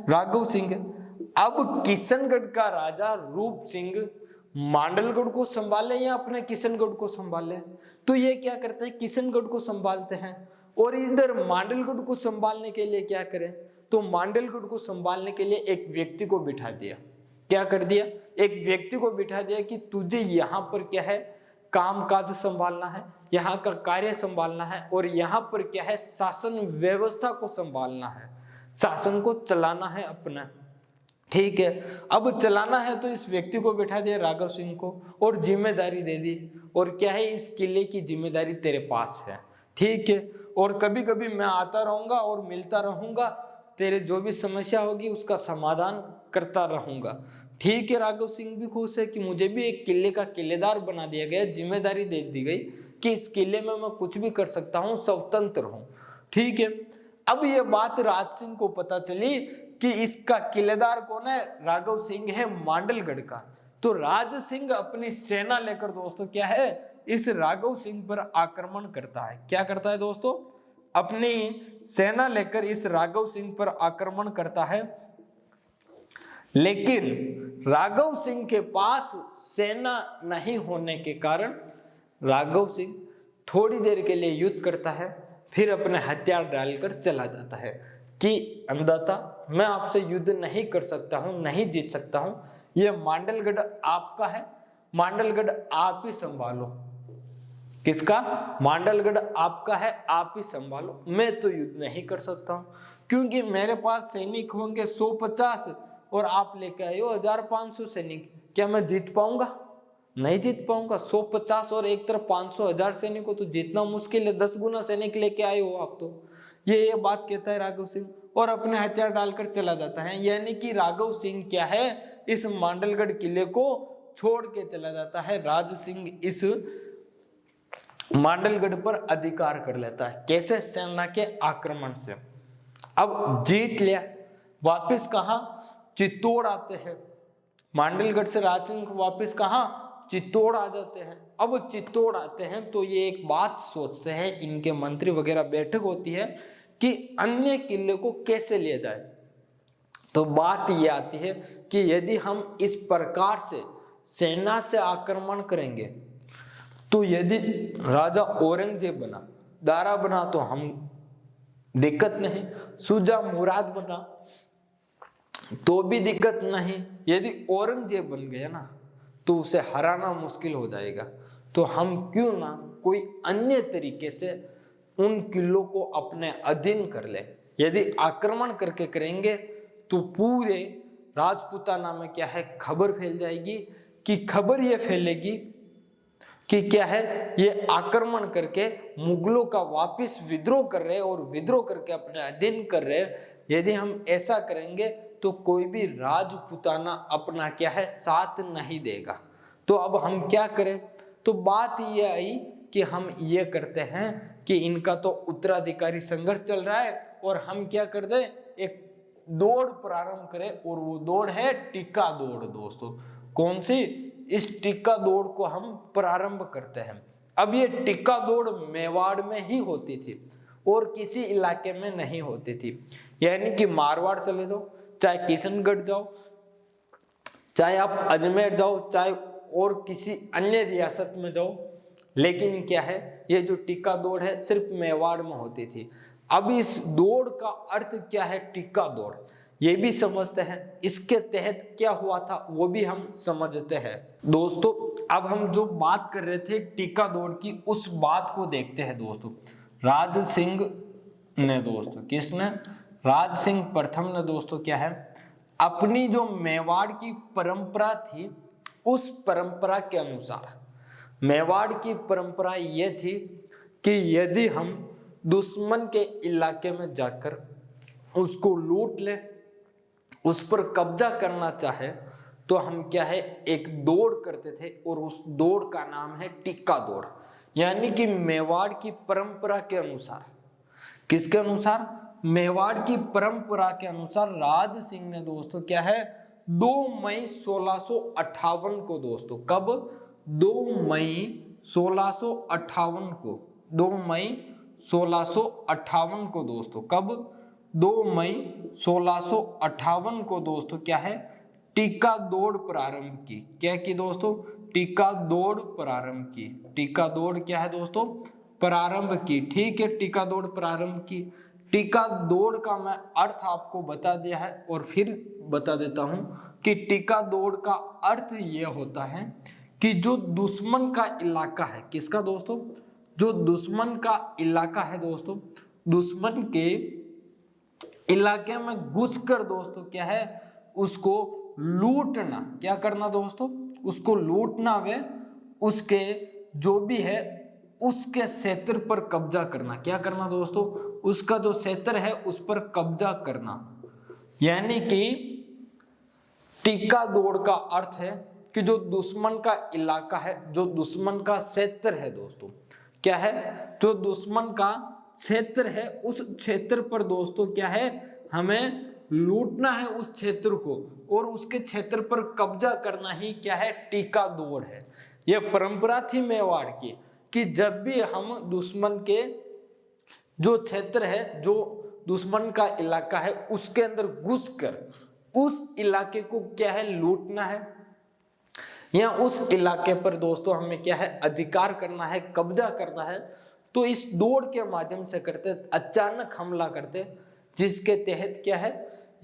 राघव सिंह है। अब किशनगढ़ का राजा रूप सिंह मांडलगढ़ को संभाले या अपने किशनगढ़ को संभाले, तो ये क्या करते हैं किशनगढ़ को संभालते हैं, और इधर मांडलगढ़ को संभालने के लिए क्या करें, तो मांडलगढ़ को संभालने के लिए एक व्यक्ति को बिठा दिया। क्या कर दिया, एक व्यक्ति को बिठा दिया कि तुझे यहाँ पर क्या है काम काज संभालना है, यहाँ का कार्य संभालना है, और यहाँ पर क्या है शासन व्यवस्था को संभालना है, शासन को चलाना है अपना। ठीक है, अब चलाना है तो इस व्यक्ति को बिठा दिया राघव सिंह को, और जिम्मेदारी दे दी, और क्या है इस किले की जिम्मेदारी तेरे पास है। ठीक है, और कभी कभी मैं आता रहूंगा और मिलता रहूंगा, तेरे जो भी समस्या होगी उसका समाधान करता रहूंगा। ठीक है, राघव सिंह भी खुश है कि मुझे भी एक किले का किलेदार बना दिया गया, जिम्मेदारी दे दी गई कि इस किले में मैं कुछ भी कर सकता हूँ, स्वतंत्र हूँ। ठीक है, अब ये बात राज सिंह को पता चली कि इसका किलेदार कौन है, राघव सिंह है मांडलगढ़ का। तो राज सिंह अपनी सेना लेकर दोस्तों क्या है इस राघव सिंह पर आक्रमण करता है। क्या करता है दोस्तों, अपनी सेना लेकर इस राघव सिंह पर आक्रमण करता है, लेकिन राघव सिंह के पास सेना नहीं होने के कारण राघव सिंह थोड़ी देर के लिए युद्ध करता है, फिर अपने हथियार डालकर चला जाता है कि अंधता मैं आपसे युद्ध नहीं कर सकता हूं, नहीं जीत सकता हूं, यह मांडलगढ़ आपका है, मांडलगढ़ आप ही संभालो। किसका, मांडलगढ़ आपका है, आप ही संभालो, मैं तो युद्ध नहीं कर सकता हूं, क्योंकि मेरे पास सैनिक होंगे 150 और आप लेके आए हो 1500 सैनिक, क्या मैं जीत पाऊंगा, नहीं जीत पाऊंगा। 150 और एक तरफ 500,000 सैनिक को तो जीतना मुश्किल है, 10 गुना सैनिक लेके आए हो आप तो। ये बात कहता है राघव सिंह और अपने हथियार डालकर चला जाता है। यानी कि राघव सिंह क्या है इस मांडलगढ़ किले को छोड़ के चला जाता है। राज सिंह इस मांडलगढ़ पर अधिकार कर लेता है। कैसे? सेना के आक्रमण से। अब जीत लिया, वापस कहा? चित्तौड़ आते हैं। मांडलगढ़ से राज सिंह वापस कहा? चित्तौड़ आ जाते हैं। अब चित्तौड़ आते हैं तो ये एक बात सोचते हैं, इनके मंत्री वगैरह बैठक होती है कि अन्य किले को कैसे लिया जाए। तो बात ये आती है कि यदि हम इस प्रकार से सेना से आक्रमण करेंगे तो यदि राजा औरंगजेब बना, दारा बना तो हम दिक्कत नहीं, शुजा मुराद बना तो भी दिक्कत नहीं, यदि औरंगजेब बन गया ना तो उसे हराना मुश्किल हो जाएगा। तो हम क्यों ना कोई अन्य तरीके से उन किलों को अपने अधीन कर ले। यदि आक्रमण करके करेंगे तो पूरे राजपूताना में क्या है, खबर फैल जाएगी, कि खबर ये फैलेगी कि क्या है, ये आक्रमण करके मुगलों का वापस विद्रोह कर रहे और विद्रोह करके अपने अधीन कर रहे। यदि हम ऐसा करेंगे तो कोई भी राजपूताना अपना क्या है, साथ नहीं देगा। तो अब हम क्या करें? तो बात ये आई कि हम ये करते हैं कि इनका तो उत्तराधिकारी संघर्ष चल रहा है और हम क्या कर दें, एक दौड़ प्रारंभ करें, और वो दौड़ है टीका दौड़ दोस्तों। कौन सी? इस टीका दौड़ को हम प्रारंभ करते हैं। अब ये टीका दौड़ मेवाड़ में ही होती थी और किसी इलाके में नहीं होती थी। यानी कि मारवाड़ चले जाओ, चाहे किशनगढ़ जाओ, चाहे आप अजमेर जाओ, चाहे और किसी अन्य रियासत में जाओ, लेकिन क्या है, ये जो टीका दौड़ है सिर्फ मेवाड़ में होती थी। अब इस दौड़ का अर्थ क्या है, टीका दौड़, ये भी समझते हैं। इसके तहत क्या हुआ था वो भी हम समझते हैं दोस्तों। अब हम जो बात कर रहे थे टीका दौड़ की, उस बात को देखते हैं दोस्तों। राज सिंह ने दोस्तों, किसने? राज सिंह प्रथम ने दोस्तों क्या है, अपनी जो मेवाड़ की परंपरा थी उस परंपरा के अनुसार, मेवाड़ की परंपरा ये थी कि यदि हम दुश्मन के इलाके में जाकर उसको लूट ले, उस पर कब्जा करना चाहे, तो हम क्या है, एक दौड़ करते थे और उस दौड़ का नाम है टीका दौड़। यानी कि मेवाड़ की परंपरा के अनुसार, किसके अनुसार? मेवाड़ की परंपरा के अनुसार राज सिंह ने दोस्तों क्या है, 2 मई 1658 को दोस्तों, कब? 2 मई 1658 को, 2 मई 1658 को दोस्तों, कब? 2 मई 1658 को दोस्तों क्या है, टीका दौड़ प्रारंभ की। क्या की दोस्तों? टीका दौड़ प्रारंभ की। टीका दौड़ क्या है दोस्तों? प्रारंभ की। ठीक है, टीका दौड़ प्रारंभ की। टीका दौड़ का मैं अर्थ आपको बता दिया है और फिर बता देता हूं कि टीका दौड़ का अर्थ यह होता है कि जो दुश्मन का इलाका है, किसका दोस्तों? जो दुश्मन का इलाका है दोस्तों, दुश्मन के इलाके में घुसकर दोस्तों क्या है, उसको लूटना। क्या करना दोस्तों? उसको लूटना वे उसके जो भी है उसके क्षेत्र पर कब्जा करना। क्या करना दोस्तों? उसका जो क्षेत्र है उस पर कब्जा करना। यानी कि टीका दौड़ का अर्थ है कि जो दुश्मन का इलाका है, जो दुश्मन का क्षेत्र है दोस्तों, क्या है, जो दुश्मन का क्षेत्र है उस क्षेत्र पर दोस्तों क्या है, हमें लूटना है उस क्षेत्र को और उसके क्षेत्र पर कब्जा करना ही क्या है, टीका दौड़ है। यह परंपरा थी मेवाड़ की कि जब भी हम दुश्मन के जो क्षेत्र है, जो दुश्मन का इलाका है, उसके अंदर घुसकर उस इलाके को क्या है, लूटना है, या उस इलाके पर दोस्तों हमें क्या है, अधिकार करना है, कब्जा करना है। तो इस दौड़ के माध्यम से करते, अचानक हमला करते, जिसके तहत क्या है,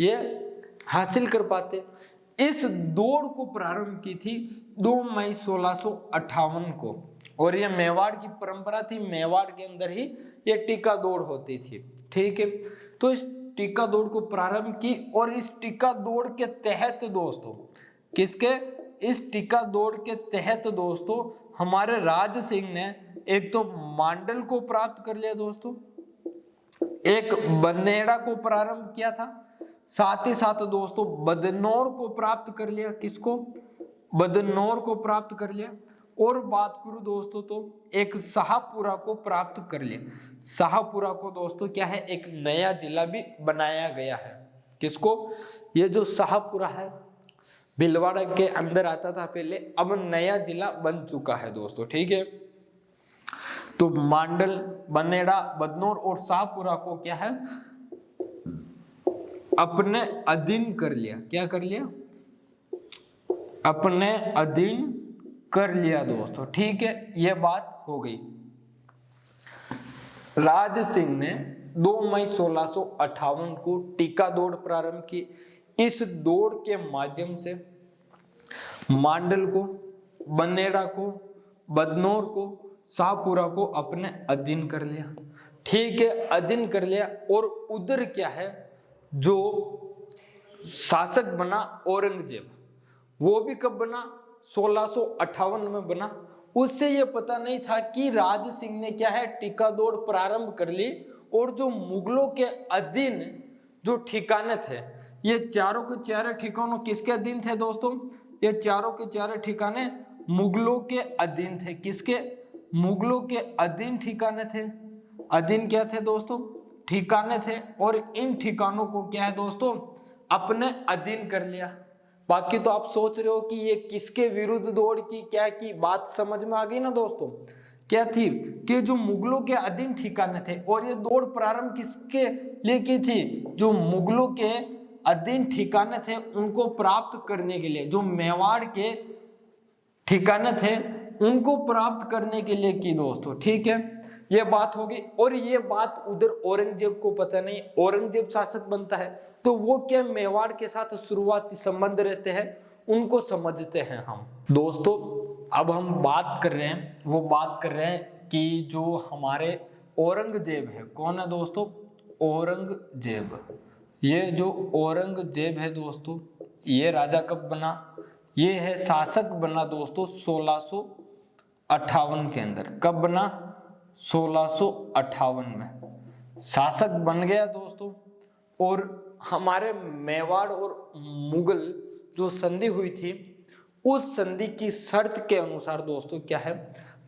ये हासिल कर पाते। इस दौड़ को प्रारंभ की थी 2 मई 1658 को और ये मेवाड़ की परंपरा थी। मेवाड़ के अंदर ही ये टीका दौड़ होती थी। ठीक है, तो इस टीका दौड़ को प्रारंभ की और इस टीका दौड़ के तहत दोस्तों, किसके? इस टीका दौड़ के तहत दोस्तों हमारे राज सिंह ने एक तो मांडल को प्राप्त कर लिया दोस्तों, एक बनेड़ा को प्रारंभ किया था, साथ ही साथ दोस्तों बदनौर को प्राप्त कर लिया। किसको? बदनौर को प्राप्त कर लिया। और बात करूं दोस्तों तो एक शाहपुरा को प्राप्त कर लिया। शाहपुरा को दोस्तों क्या है, एक नया जिला भी बनाया गया है। किसको? ये जो शाहपुरा है भीलवाड़ा के अंदर आता था पहले, अब नया जिला बन चुका है दोस्तों। ठीक है, तो मांडल, बनेड़ा, बदनौर और शाहपुरा को क्या है, अपने अधीन कर लिया। क्या कर लिया? अपने अधीन कर लिया दोस्तों। ठीक है, यह बात हो गई। राज सिंह ने 2 मई 1658 को टीका दौड़ प्रारंभ की। इस दौड़ के माध्यम से मांडल को, बनेड़ा को, बदनौर को, शाहपुरा को अपने अधीन कर लिया। ठीक है, अधीन कर लिया। और उधर क्या है, जो शासक बना औरंगजेब, वो भी कब बना? 1658 में बना। उससे ये पता नहीं था कि राज सिंह ने क्या है, टीका दौड़ प्रारंभ कर ली। और जो मुगलों के अधीन जो ठिकाने थे, ये चारों के चारों ठिकानों किसके अधीन थे दोस्तों? ये चारों के चारों ठिकाने मुगलों के अधीन थे। किसके? मुगलों के अधीन ठिकाने थे। अधीन क्या थे दोस्तों? ठिकाने थे। और इन ठिकानों को क्या है दोस्तों, अपने अधीन कर लिया। बाकी तो आप सोच रहे हो कि ये किसके विरुद्ध दौड़ की, क्या की, बात समझ में आ गई ना दोस्तों? क्या थी कि जो मुगलों के अधीन ठिकाने थे, और ये दौड़ प्रारंभ किसके लिए की थी? जो मुगलों के अधीन ठिकाने थे उनको प्राप्त करने के लिए, जो मेवाड़ के ठिकाने थे उनको प्राप्त करने के लिए की दोस्तों। ठीक है, ये बात होगी। और ये बात उधर औरंगजेब को पता नहीं। औरंगजेब शासक बनता है तो वो क्या मेवाड़ के साथ शुरुआती संबंध रहते हैं, उनको समझते हैं हम दोस्तों। अब हम बात कर रहे हैं, वो बात कर रहे हैं कि जो हमारे औरंगजेब है, कौन है दोस्तों? औरंगजेब। ये जो औरंगजेब है दोस्तों, ये राजा कब बना? ये है शासक बना दोस्तों 1658 के अंदर। कब बना? 1658 में शासक बन गया दोस्तों। और हमारे मेवाड़ और मुगल जो संधि हुई थी, उस संधि की शर्त के अनुसार दोस्तों क्या है,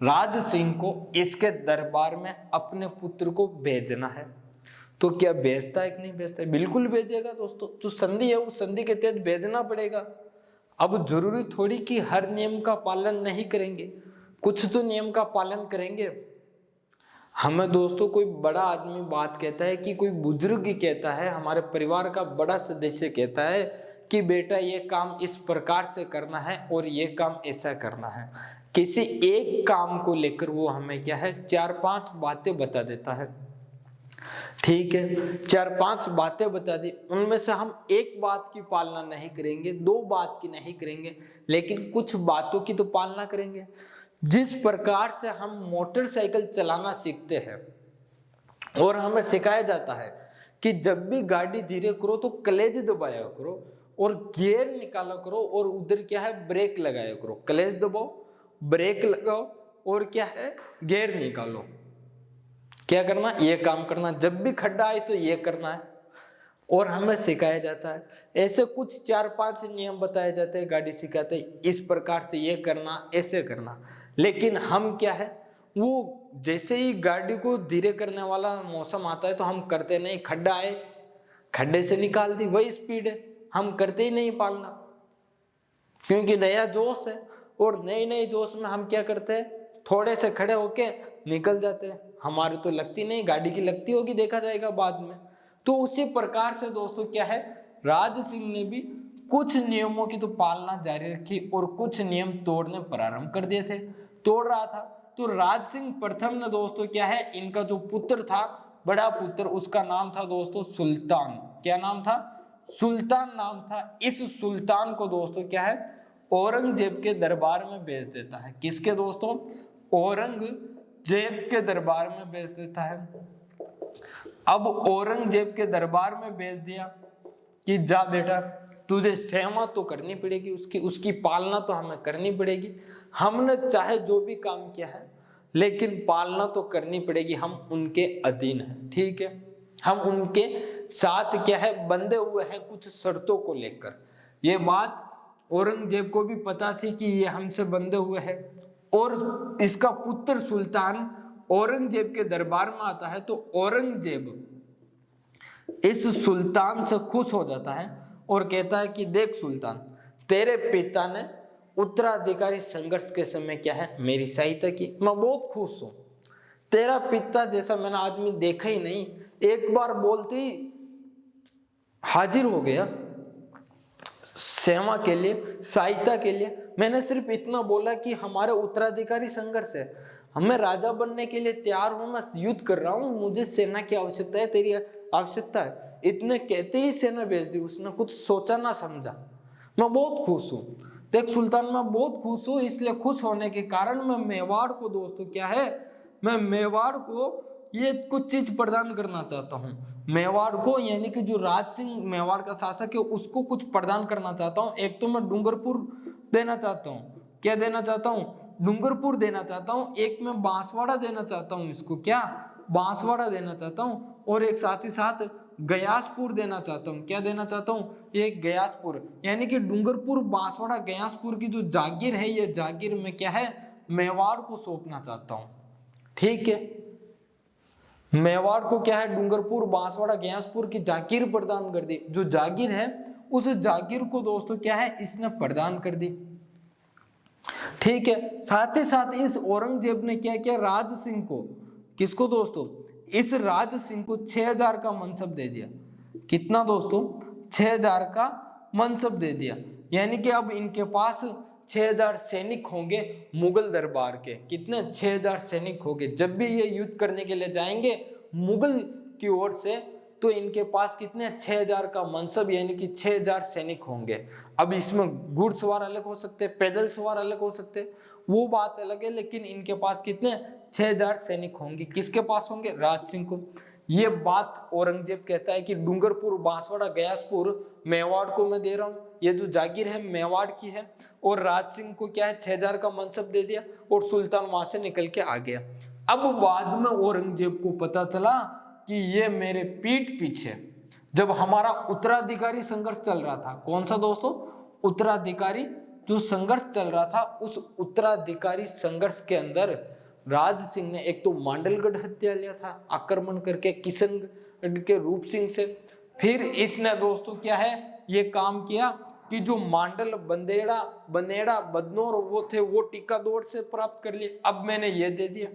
राज सिंह को इसके दरबार में अपने पुत्र को भेजना है। तो क्या भेजता है कि नहीं भेजता है? बिल्कुल भेजेगा दोस्तों। जो संधि है उस संधि के तहत भेजना पड़ेगा। अब जरूरी थोड़ी कि हर नियम का पालन नहीं करेंगे, कुछ तो नियम का पालन करेंगे। हमें दोस्तों कोई बड़ा आदमी बात कहता है, कि कोई बुजुर्ग कहता है, हमारे परिवार का बड़ा सदस्य कहता है कि बेटा ये काम इस प्रकार से करना है और ये काम ऐसा करना है, किसी एक काम को लेकर वो हमें क्या है 4-5 बातें बता देता है। ठीक है, 4-5 बातें बता दी, उनमें से हम एक बात की पालना नहीं करेंगे, 2 बात की नहीं करेंगे, लेकिन कुछ बातों की तो पालना करेंगे। जिस प्रकार से हम मोटरसाइकिल चलाना सीखते हैं और हमें सिखाया जाता है कि जब भी गाड़ी धीरे करो तो क्लच दबाया करो और गियर निकाला करो, और उधर क्या है ब्रेक लगाया करो। क्लच दबाओ, ब्रेक लगाओ और क्या है गियर निकालो। क्या करना? ये काम करना। जब भी खड्डा आए तो ये करना है, और हमें सिखाया जाता है। ऐसे कुछ 4-5 नियम बताए जाते हैं, गाड़ी सिखाते हैं इस प्रकार से ये करना, ऐसे करना। लेकिन हम क्या है, वो जैसे ही गाड़ी को धीरे करने वाला मौसम आता है तो हम करते नहीं। खड्डा आए, खड्डे से निकाल दी, वही स्पीड है, हम करते ही नहीं पालना, क्योंकि नया जोश है। और नए नए जोश में हम क्या करते हैं, थोड़े से खड़े होके निकल जाते हैं। हमारी तो लगती नहीं, गाड़ी की लगती होगी, देखा जाएगा बाद में। तो उसी प्रकार से दोस्तों क्या है, राज सिंह ने भी कुछ नियमों की तो पालना जारी रखी और कुछ नियम तोड़ने प्रारंभ कर दिए थे। तोड़ रहा था तो राज सिंह प्रथम ने दोस्तों क्या है, इनका जो पुत्र था, बड़ा पुत्र, उसका नाम था दोस्तों सुल्तान। क्या नाम था? सुल्तान नाम था। इस सुल्तान को दोस्तों क्या है, औरंगजेब के दरबार में भेज देता है। किसके दोस्तों? औरंगजेब के दरबार में भेज देता है। अब औरंगजेब के दरबार में भेज दिया कि जा बेटा, तुझे सेवा तो करनी पड़ेगी, उसकी पालना तो हमें करनी पड़ेगी। हमने चाहे जो भी काम किया है, लेकिन पालना तो करनी पड़ेगी, हम उनके अधीन हैं। ठीक है, हम उनके साथ क्या है, बंधे हुए हैं कुछ शर्तों को लेकर। ये बात औरंगजेब को भी पता थी कि ये हमसे बंधे हुए हैं, और इसका पुत्र सुल्तान औरंगजेब के दरबार में आता है, तो औरंगजेब इस सुल्तान से खुश हो जाता है और कहता है कि देख सुल्तान, तेरे पिता ने उत्तराधिकारी संघर्ष के समय क्या है, मेरी सहायता की, मैं बहुत खुश हूं। तेरा पिता जैसा मैंने आदमी देखा ही नहीं, एक बार बोलते ही हाजिर हो गया सेवा के लिए, सहायता के लिए। मैंने सिर्फ इतना बोला कि हमारे उत्तराधिकारी संघर्ष है, हमें राजा बनने के लिए तैयार हूं, मैं युद्ध कर रहा हूं, मुझे सेना की आवश्यकता है, तेरी आवश्यकता है, इतने कहते ही सेना भेज दी। उसने कुछ सोचा ना समझा, मैं बहुत खुश हूं। देख सुल्तान, मैं बहुत खुश हूं, इसलिए खुश होने के कारण मैं मेवाड़ को दोस्तों क्या है, मैं मेवाड़ को ये कुछ चीज प्रदान करना चाहता हूँ। मेवाड़ को यानी कि जो राज सिंह मेवाड़ का शासक है उसको कुछ प्रदान करना चाहता हूँ। एक तो मैं डूंगरपुर देना चाहता हूँ, क्या देना चाहता हूँ, डूंगरपुर देना चाहता हूँ। एक मैं बांसवाड़ा देना चाहता हूँ, इसको क्या, बांसवाड़ा देना चाहता हूँ। और एक साथ ही साथ गयासपुर देना चाहता हूँ, क्या देना चाहता हूँ, ये गयासपुर, यानी कि डूंगरपुर, बांसवाड़ा, गयासपुर की जो जागीर है, ये जागीर में क्या है, मेवाड़ को सौंपना चाहता हूँ। ठीक है, मेवाड़ को क्या है, डूंगरपुर, बांसवाड़ा, गयासपुर की जागीर प्रदान कर दी। जो जागीर है उस जागीर को दोस्तों क्या है, इसने प्रदान कर दी। ठीक है, साथ ही साथ इस औरंगजेब ने क्या किया, राज सिंह को, किसको दोस्तों, इस राज सिंह को 6000 का मनसब दे दिया। कितना दोस्तों, 6000 का मनसब दे दिया। यानी कि अब इनके पास 6000 सैनिक होंगे मुगल दरबार के। कितने, 6000 सैनिक होंगे। जब भी ये युद्ध करने के लिए जाएंगे मुगल की ओर से, तो इनके पास कितने, 6000 का मनसब, यानी कि 6000 सैनिक होंगे। अब इसमें घुड़सवार अलग हो सकते, पैदल सवार अलग हो सकते, वो बात अलग है, लेकिन इनके पास कितने, 6000 सैनिक होंगे। किसके पास होंगे, राज सिंह को। ये बात औरंगजेब कहता है कि डूंगरपुर, बांसवाड़ा, गयासपुर मेवाड़ को मैं दे रहा हूँ, ये जो जागीर है मेवाड़ की है। और राज सिंह को क्या है, 6000 का मनसब दे दिया, और सुल्तान वहां से निकल के आ गया। अब बाद में औरंगजेब को पता चला कि ये मेरे पीठ पीछे, जब हमारा उत्तराधिकारी संघर्ष चल रहा था, कौन सा दोस्तों, उत्तराधिकारी जो संघर्ष चल रहा था, उस उत्तराधिकारी संघर्ष के अंदर राज सिंह ने एक तो मांडलगढ़ हत्या लिया था आक्रमण करके किशनगढ़ के रूप सिंह से। फिर इसने दोस्तों क्या है, ये काम किया कि जो मांडल, बंदेड़ा, बदनौर वो थे, वो टिकादौड़ से प्राप्त कर लिए। अब मैंने ये दे दिया,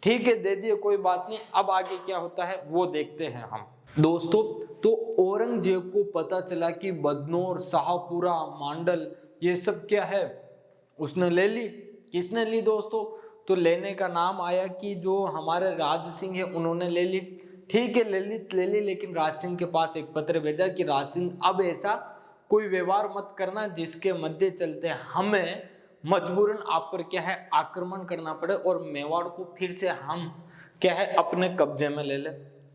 ठीक है दे दिए, कोई बात नहीं। अब आगे क्या होता है वो देखते हैं हम दोस्तों। तो औरंगजेब को पता चला कि बदनौर, शाहपुरा, मांडल ये सब क्या है, उसने ले ली। किसने ली दोस्तों, तो लेने का नाम आया कि जो हमारे राज सिंह है उन्होंने ले ली। ठीक है, ले ली, लेकिन राज सिंह के पास एक पत्र भेजा कि राज सिंह अब ऐसा कोई व्यवहार मत करना जिसके मध्य चलते हमें मजबूरन आप पर क्या है, आक्रमण करना पड़े और मेवाड़ को फिर से हम क्या है, अपने कब्जे में ले ले।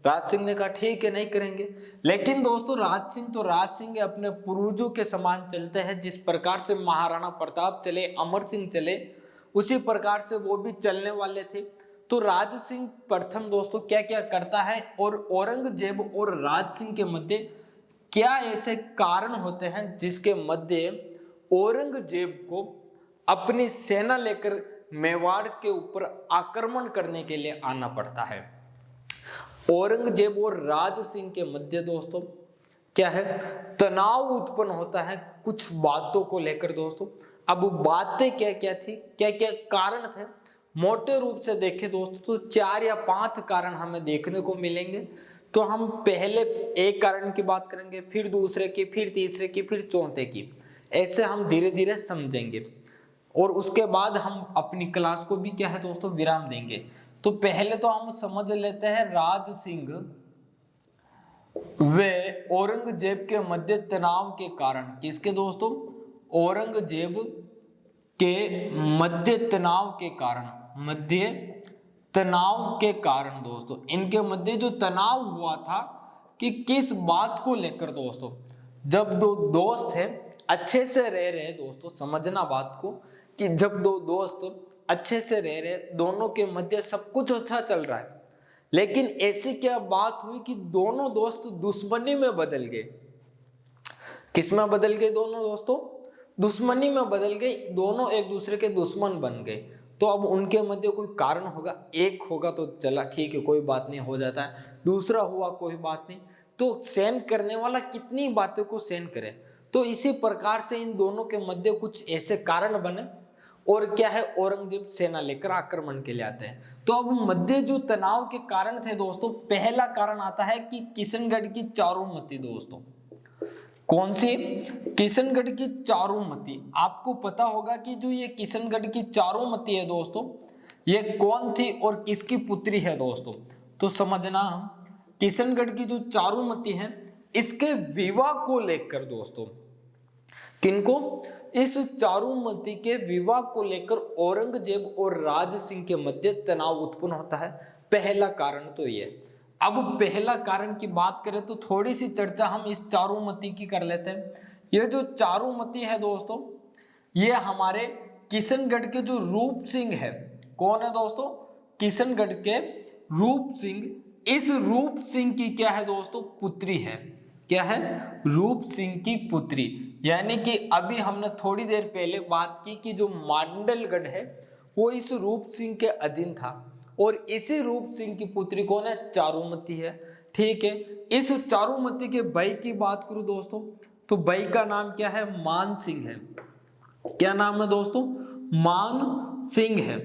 राज सिंह ने कहा ठीक है, नहीं करेंगे। लेकिन दोस्तों राज सिंह अपने पूर्वजों के समान चलते हैं। जिस प्रकार से महाराणा प्रताप चले, अमर सिंह चले, उसी प्रकार से वो भी चलने वाले थे। तो राज सिंह प्रथम दोस्तों क्या क्या करता है, और औरंगजेब और राज सिंह के मध्य क्या ऐसे कारण होते हैं जिसके मध्य औरंगजेब को अपनी सेना लेकर मेवाड़ के ऊपर आक्रमण करने के लिए आना पड़ता है। औरंगजेब और राज सिंह के मध्य दोस्तों क्या है, तनाव उत्पन्न होता है कुछ बातों को लेकर दोस्तों। अब बातें क्या क्या थी, क्या क्या कारण थे, मोटे रूप से देखें दोस्तों तो 4 या 5 कारण हमें देखने को मिलेंगे। तो हम पहले एक कारण की बात करेंगे, फिर दूसरे की, फिर तीसरे की, फिर चौथे की, ऐसे हम धीरे धीरे समझेंगे और उसके बाद हम अपनी क्लास को भी क्या है दोस्तों विराम देंगे। तो पहले तो हम समझ लेते हैं राज सिंह वे औरंगजेब के मध्य तनाव के कारण। किसके दोस्तों, औरंगजेब के मध्य तनाव के कारण, मध्य तनाव के कारण दोस्तों, इनके मध्य जो तनाव हुआ था कि किस बात को लेकर दोस्तों, जब दो दोस्त है अच्छे से रह रहे दोस्तों, समझना बात को कि जब दो दोस्त अच्छे से रह रहे, दोनों के मध्य सब कुछ अच्छा चल रहा है, लेकिन ऐसी क्या बात हुई कि दोनों दोस्त दुश्मनी में बदल गए। किस में बदल गए दोनों दोस्तों, दुश्मनी में बदल गए, दोनों एक दूसरे के दुश्मन बन गए। तो अब उनके मध्य कोई कारण होगा, एक होगा तो चला ठीक है कोई बात नहीं हो जाता है, दूसरा हुआ कोई बात नहीं, तो सहन करने वाला कितनी बातों को सहन करे। तो इसी प्रकार से इन दोनों के मध्य कुछ ऐसे कारण बने और क्या है, औरंगजेब सेना लेकर आक्रमण के लिए आते हैं। तो अब मध्य जो तनाव के कारण थे दोस्तों, पहला कारण आता है कि किशनगढ़ की चारूमती दोस्तों। कौन सी? किशनगढ़ की चारूमती। आपको पता होगा कि जो ये किशनगढ़ की चारूमती है दोस्तों, ये कौन थी और किसकी पुत्री है दोस्तों? तो समझना, किशनगढ़ की जो चारूमती है इसके विवाह को लेकर दोस्तों, किनको? इस चारूमती के विवाह को लेकर औरंगजेब और राज सिंह के मध्य तनाव उत्पन्न होता है। पहला कारण तो ये। अब पहला कारण की बात करें तो थोड़ी सी चर्चा हम इस चारूमती की कर लेते हैं। ये जो चारूमती है दोस्तों, ये हमारे किशनगढ़ के जो रूप सिंह है, कौन है दोस्तों? किशनगढ़ के रूप सिंह। इस रूप सिंह की क्या है दोस्तों? पुत्री है। क्या है? रूप सिंह की पुत्री। यानी कि अभी हमने थोड़ी देर पहले बात की कि जो मांडलगढ़ है वो इस रूप सिंह के अधीन था, और इसी रूप सिंह की पुत्री कौन है? चारूमती है। ठीक है, इस चारूमती के भाई की बात करूं दोस्तों, तो भाई का नाम क्या है? मान सिंह है। क्या नाम है दोस्तों? मान सिंह है।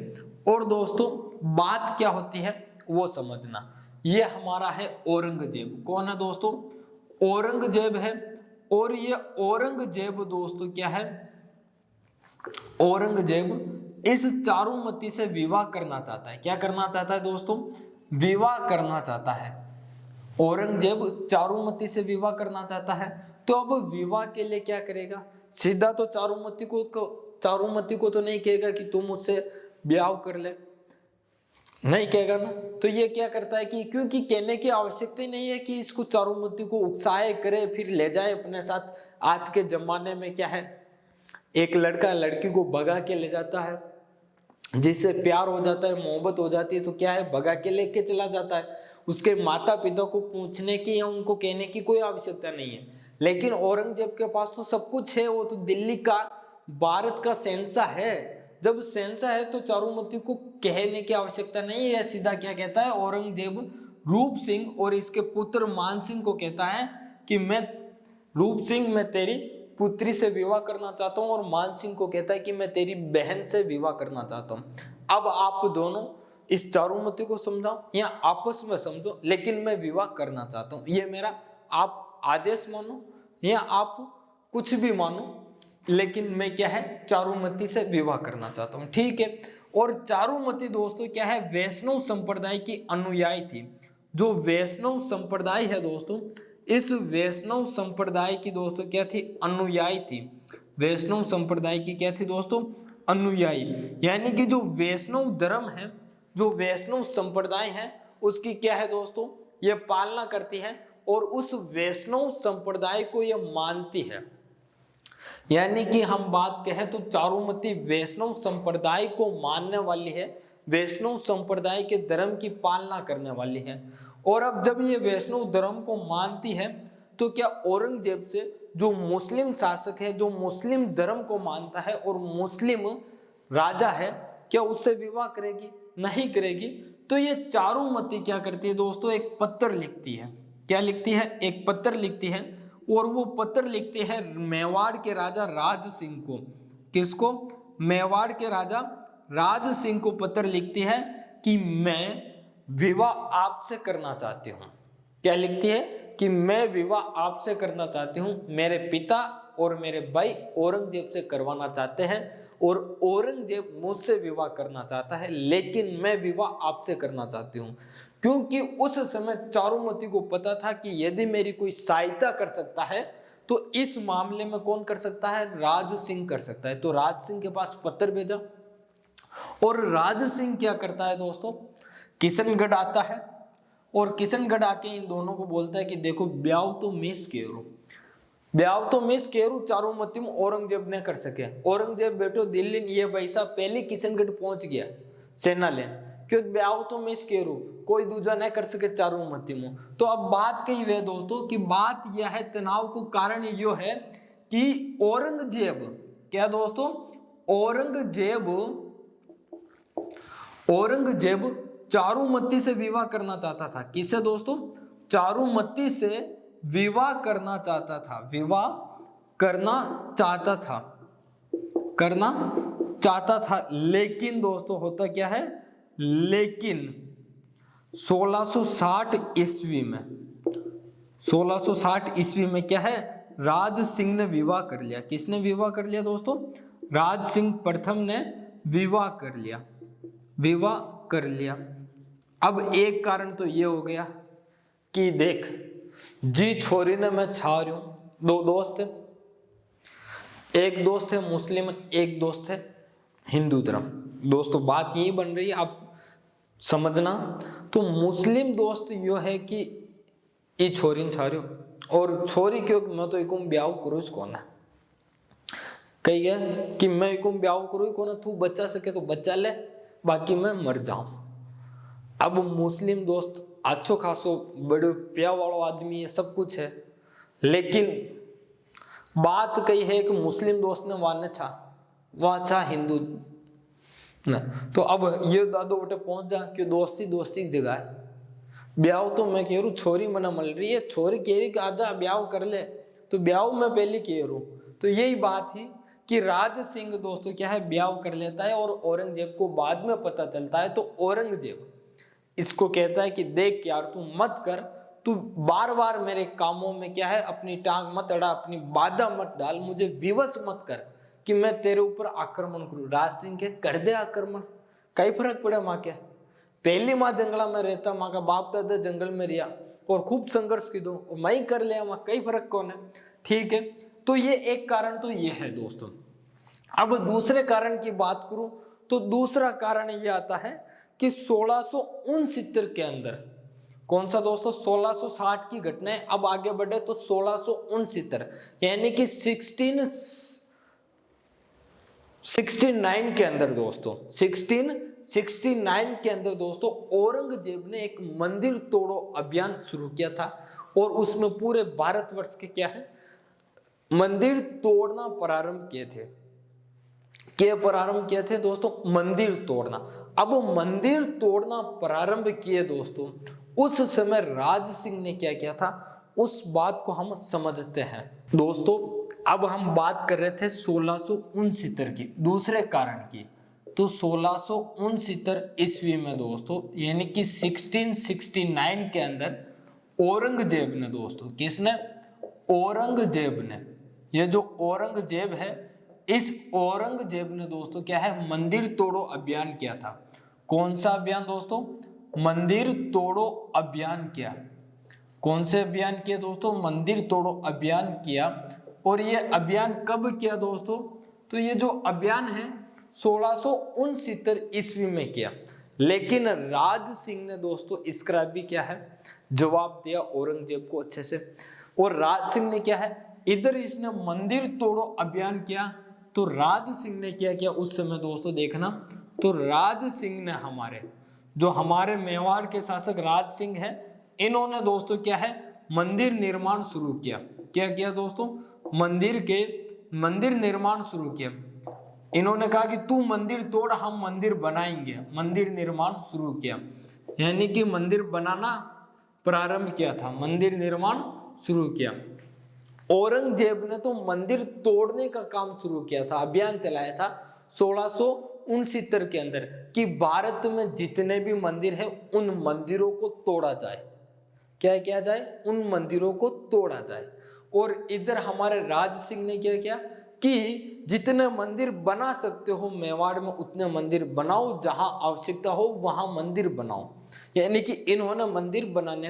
और दोस्तों बात क्या होती है वो समझना, ये हमारा है औरंगजेब। कौन है दोस्तों? औरंगजेब है। और ये औरंगजेब दोस्तों क्या है? औरंगजेब इस चारूमती से विवाह करना चाहता है। क्या करना चाहता है दोस्तों? विवाह करना चाहता है। औरंगजेब चारूमती से विवाह करना चाहता है। तो अब विवाह के लिए क्या करेगा? सीधा तो चारूमती को तो नहीं कहेगा कि तुम मुझसे ब्याह कर ले, नहीं कहेगा ना। तो ये क्या करता है कि क्योंकि कहने की आवश्यकता ही नहीं है कि इसको चारूमती को उत्साह करे फिर ले जाए अपने साथ। आज के जमाने में क्या है, एक लड़का लड़की को भगा के ले जाता है, जिससे प्यार हो जाता है, मोहब्बत हो जाती है, तो क्या है, भगा के लेके चला जाता है। उसके माता पिता को पूछने की या उनको कहने की कोई आवश्यकता नहीं है। लेकिन औरंगजेब के पास तो सब कुछ है, वो तो दिल्ली का, भारत का शहंशाह है। जब शहंशाह है तो चारूमती को कहने की आवश्यकता नहीं है। सीधा क्या कहता है औरंगजेब? रूप सिंह और इसके पुत्र मान सिंह को कहता है कि मैं रूप सिंह, मैं तेरी पुत्री से विवाह करना चाहता हूं, और मान सिंह को कहता है कि मैं तेरी बहन से विवाह करना चाहता हूं। अब आप दोनों इस चारूमती को समझाओ या आपस में समझो, लेकिन मैं विवाह करना चाहता हूं, ये मेरा आप आदेश मानो या आप कुछ भी मानो, लेकिन मैं क्या है, चारूमती से विवाह करना चाहता हूं। ठीक है। और चारूमती दोस्तों क्या है, वैष्णव संप्रदाय की अनुयायी थी। जो वैष्णव संप्रदाय है दोस्तों, इस वैष्णव संप्रदाय की दोस्तों क्या थी, अनुयायी थी। वैष्णव संप्रदाय की क्या थी दोस्तों, अनुयायी। यानी कि जो वैष्णव धर्म है, जो वैष्णव संप्रदाय है, उसकी क्या है दोस्तों, ये पालना करती है और उस वैष्णव संप्रदाय को यह मानती है। यानी कि हम बात कहें तो चारूमती वैष्णव संप्रदाय को मानने वाली है, वैष्णव संप्रदाय के धर्म की पालना करने वाली है। और अब जब ये वैष्णव धर्म को मानती है तो क्या औरंगजेब से, जो मुस्लिम शासक है, जो मुस्लिम धर्म को मानता है और मुस्लिम राजा है, क्या उससे विवाह करेगी? नहीं करेगी। तो ये चारूमती क्या करती है दोस्तों, एक पत्र लिखती है। क्या लिखती है? एक पत्र लिखती है। और वो पत्र लिखते हैं मेवाड़ के राजा राज सिंह को। किसको? मेवाड़ के राजा राज सिंह को पत्र लिखती है कि मैं विवाह आपसे करना चाहती हूँ। क्या लिखती है? कि मैं विवाह आपसे करना चाहती हूँ, मेरे पिता और मेरे भाई औरंगजेब से करवाना चाहते हैं, और औरंगजेब मुझसे विवाह करना चाहता है, लेकिन मैं विवाह आपसे करना चाहती हूँ। क्योंकि उस समय चारूमती को पता था कि यदि मेरी कोई सहायता कर सकता है तो इस मामले में कौन कर सकता है, राज सिंह कर सकता है। तो राज सिंह के पास पत्र भेजा, और राज सिंह क्या करता है दोस्तों, किशनगढ़ आता है, और किशनगढ़ आके इन दोनों को बोलता है कि देखो ब्याह तो मिस केरू, ब्याह तो मिस केरू चारूमती में औरंगजेब ने कर सके। औरंगजेब बैठो दिल्ली, ये भाई साहब पहले किशनगढ़ पहुंच गया सेना लेन, क्यों ब्याह तो मिस केरू, कोई दूजा नहीं कर सके चारूमती में। तो अब बात कही हुई है दोस्तों कि बात यह है, तनाव को कारण यो है कि औरंगजेब, क्या दोस्तों, औरंगजेब औरंगजेब चारुमती से विवाह करना चाहता था। किससे दोस्तों? चारुमती से विवाह करना चाहता था, विवाह करना चाहता था, करना चाहता था। लेकिन दोस्तों होता क्या है, लेकिन 1660 ईस्वी में, 1660 ईस्वी में क्या है, राज सिंह ने विवाह कर लिया। किसने विवाह कर लिया दोस्तों? राज सिंह प्रथम ने विवाह कर लिया, विवाह कर लिया। अब एक कारण तो ये हो गया कि देख जी छोरी ने मैं छा रही हूं, दो दोस्त थे, एक दोस्त है मुस्लिम, एक दोस्त है हिंदू धर्म। दोस्तों बात यही बन रही है, आप समझना। तो मुस्लिम दोस्त यो है कि ये छोरी छा रही हो, और छोरी क्यों, मैं तो इको ब्याह करूँ कौन है, कही गया कि मैं इको ब्याह करूँ कौन, तू बच्चा सके तो बच्चा ले, बाकी मैं मर जाऊं। अब मुस्लिम दोस्त अच्छो खासो बड़े प्यार वाला आदमी है, सब कुछ है, लेकिन बात कही है कि मुस्लिम दोस्त ने वाने छा, वह छा हिंदू ना। तो अब ये दादो उठे पहुंच जा कि दोस्ती दोस्ती की जगह है, ब्याह तो मैं कह रू छोरी मना मिल रही है, छोरी कह रही कि आजा ब्याह कर ले, तो ब्याह मैं पहले कह रू। तो यही बात ही कि राज सिंह दोस्तों क्या है, ब्याह कर लेता है, और औरंगजेब को बाद में पता चलता है। तो औरंगजेब इसको कहता है कि देख यार तू मत कर, तू बार बार मेरे कामों में क्या है अपनी टांग मत अड़ा, अपनी बाधा मत डाल, मुझे विवश मत कर कि मैं तेरे ऊपर आक्रमण करूं। राज सिंह के कर दे आक्रमण, कई फर्क पड़े माँ के, पहली माँ जंगला में रहता, माँ का बाप दादा जंगल में रिया और खूब संघर्ष की दो, मैं ही कर लिया माँ, कई फर्क कौन है, ठीक है। तो ये एक कारण तो ये है दोस्तों। अब दूसरे कारण की बात करूं तो दूसरा कारण ये आता है कि 1669 के अंदर, कौन सा दोस्तों, 1660 की घटना है, अब आगे बढ़े तो 1669 यानी कि 1669 के अंदर दोस्तों, 1669 के अंदर दोस्तों औरंगजेब ने एक मंदिर तोड़ो अभियान शुरू किया था, और उसमें पूरे भारतवर्ष के क्या है मंदिर तोड़ना प्रारंभ किए थे। क्या प्रारंभ किए थे दोस्तों? मंदिर तोड़ना। अब मंदिर तोड़ना प्रारंभ किए दोस्तों, उस समय राज सिंह ने क्या किया था, उस बात को हम समझते हैं दोस्तों। अब हम बात कर रहे थे 1669 की, दूसरे कारण की। तो 1669 ईस्वी में दोस्तों यानी कि 1669 के अंदर औरंगजेब ने दोस्तों, किसने? औरंगजेब ने, ये जो औरंगजेब है, इस औरंगजेब ने दोस्तों क्या है मंदिर तोड़ो अभियान किया था। कौन सा अभियान दोस्तों? मंदिर तोड़ो अभियान किया। कौन से अभियान किया दोस्तों? मंदिर तोड़ो अभियान किया। और ये अभियान कब किया दोस्तों? तो ये जो अभियान है 1669 ईस्वी में किया, लेकिन राज सिंह ने दोस्तों इसका भी क्या है जवाब दिया औरंगजेब को अच्छे से। और राज सिंह ने क्या है, इधर इसने मंदिर तोड़ो अभियान किया, तो राज सिंह ने क्या किया उस समय दोस्तों देखना। तो राज सिंह ने हमारे मेवाड़ के शासक राज सिंह है, इन्होंने दोस्तों क्या है मंदिर निर्माण शुरू किया। क्या किया दोस्तों? मंदिर निर्माण शुरू किया। इन्होंने कहा कि तू मंदिर तोड़, हम मंदिर बनाएंगे। मंदिर निर्माण शुरू किया, यानी कि मंदिर बनाना प्रारंभ किया था, मंदिर निर्माण शुरू किया। औरंगजेब ने तो मंदिर तोड़ने का काम शुरू किया था, अभियान चलाया था 1669 के अंदर कि भारत में जितने भी मंदिर हैं उन मंदिरों को तोड़ा जाए। क्या किया जाए? उन मंदिरों को तोड़ा जाए। और इधर हमारे राज सिंह ने क्या किया कि जितने मंदिर बना सकते हो मेवाड़ में उतने मंदिर बनाओ, जहां आवश्यकता हो वहां मंदिर बनाओ। यानी कि इन्होंने मंदिर बनाने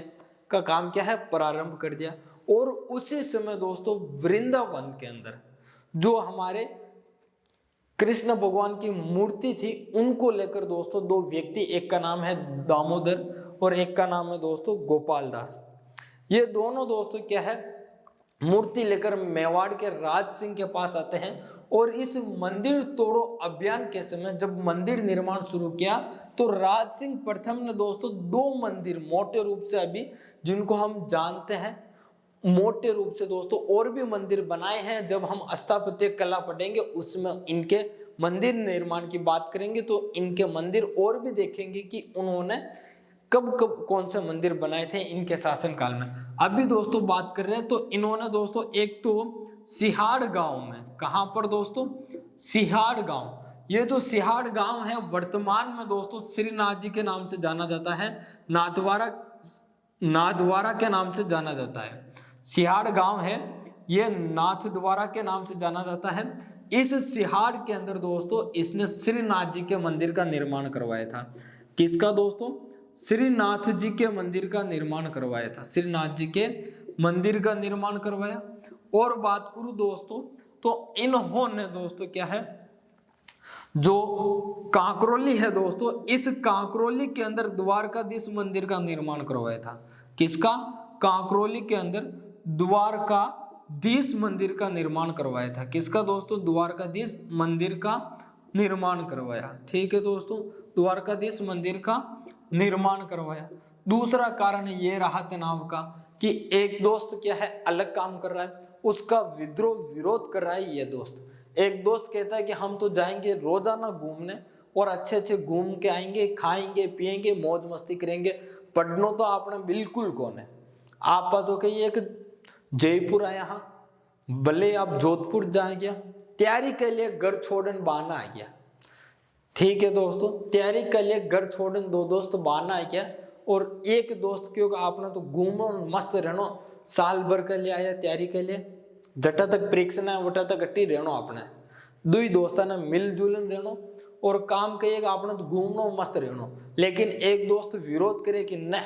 का काम क्या है प्रारंभ कर दिया। और उसी समय दोस्तों वृंदावन के अंदर जो हमारे कृष्ण भगवान की मूर्ति थी उनको लेकर दोस्तों दो व्यक्ति, एक का नाम है दामोदर और एक का नाम है दोस्तों गोपाल दास, ये दोनों दोस्तों क्या है मूर्ति लेकर मेवाड़ के राज सिंह के पास आते हैं। और इस मंदिर तोड़ो अभियान के समय जब मंदिर निर्माण शुरू किया तो राज सिंह प्रथम ने दोस्तों दो मंदिर मोटे रूप से अभी जिनको हम जानते हैं मोटे रूप से दोस्तों और भी मंदिर बनाए हैं। जब हम स्थापत्य कला पढ़ेंगे उसमें इनके मंदिर निर्माण की बात करेंगे तो इनके मंदिर और भी देखेंगे कि उन्होंने कब कब कौन से मंदिर बनाए थे इनके शासनकाल में। अभी दोस्तों बात कर रहे हैं तो इन्होंने दोस्तों एक तो सिहाड़ गांव में, कहां पर दोस्तों, सिहाड़ गांव, ये जो सिहाड़ गांव है वर्तमान में दोस्तों श्रीनाथ जी के नाम से जाना जाता है, नाथद्वारा के नाम से जाना जाता है। सिहाड़ गांव है ये नाथद्वारा के नाम से जाना जाता है। इस सिहाड़ के अंदर दोस्तों इसने श्रीनाथ जी के मंदिर का निर्माण करवाया था। किसका दोस्तों, श्रीनाथ जी के मंदिर का निर्माण करवाया था, श्रीनाथ जी के मंदिर का निर्माण करवाया। और बात करूं दोस्तों तो इन्होंने दोस्तों क्या है, जो कांकरोली है दोस्तों, इस कांकरोली के अंदर द्वारकाधीश मंदिर का निर्माण करवाया था। किसका, कांकरोली के अंदर द्वारकाधीश मंदिर का निर्माण करवाया था। किसका दोस्तों, द्वारकाधीश मंदिर का निर्माण करवाया। ठीक है दोस्तों, द्वारकाधीश मंदिर का निर्माण करवाया। दूसरा कारण ये रहा तनाव का कि एक दोस्त क्या है अलग काम कर रहा है, उसका विरोध कर रहा है ये दोस्त। एक दोस्त कहता है कि हम तो जाएंगे रोजाना घूमने और अच्छे अच्छे घूम के आएंगे, खाएंगे पिएंगे मौज मस्ती करेंगे, पढ़नो तो आपने बिल्कुल कौन है। आप तो कही एक जयपुर आया, हाँ भले आप जोधपुर जा गया, तैयारी के लिए घर छोड़न बहाना आ गया। ठीक है दोस्तों, तैयारी के लिए घर छोड़न दो दोस्त बहाना आ गया, और एक दोस्त क्यों आपने तो घूमो मस्त रहनो, साल भर के लिए आया तैयारी के लिए, जटा तक परीक्षा ना वटा तक अट्टी रहनो आपने, दुई दोस्ता ने मिलजुलन रहनो और काम कहिएगा आपने तो घूमनो मस्त रहनो। लेकिन एक दोस्त विरोध करे कि न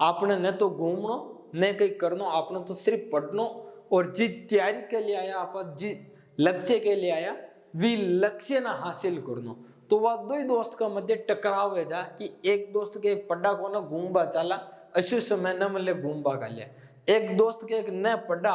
आपने न तो घूमनो न कहीं करनो, आपने तो सिर्फ पढ़नो, और जिस तैयारी के लिए आया आप जिस लक्ष्य के लिए आया वी लक्ष्य ना हासिल करनो। तो वह दो दोस्त का मध्य टकराव है जा कि एक दोस्त के एक पढ़ा को ना घूमबा चला अशु समय न मिले घूमबा का लिया, एक दोस्त के एक न पढ़ा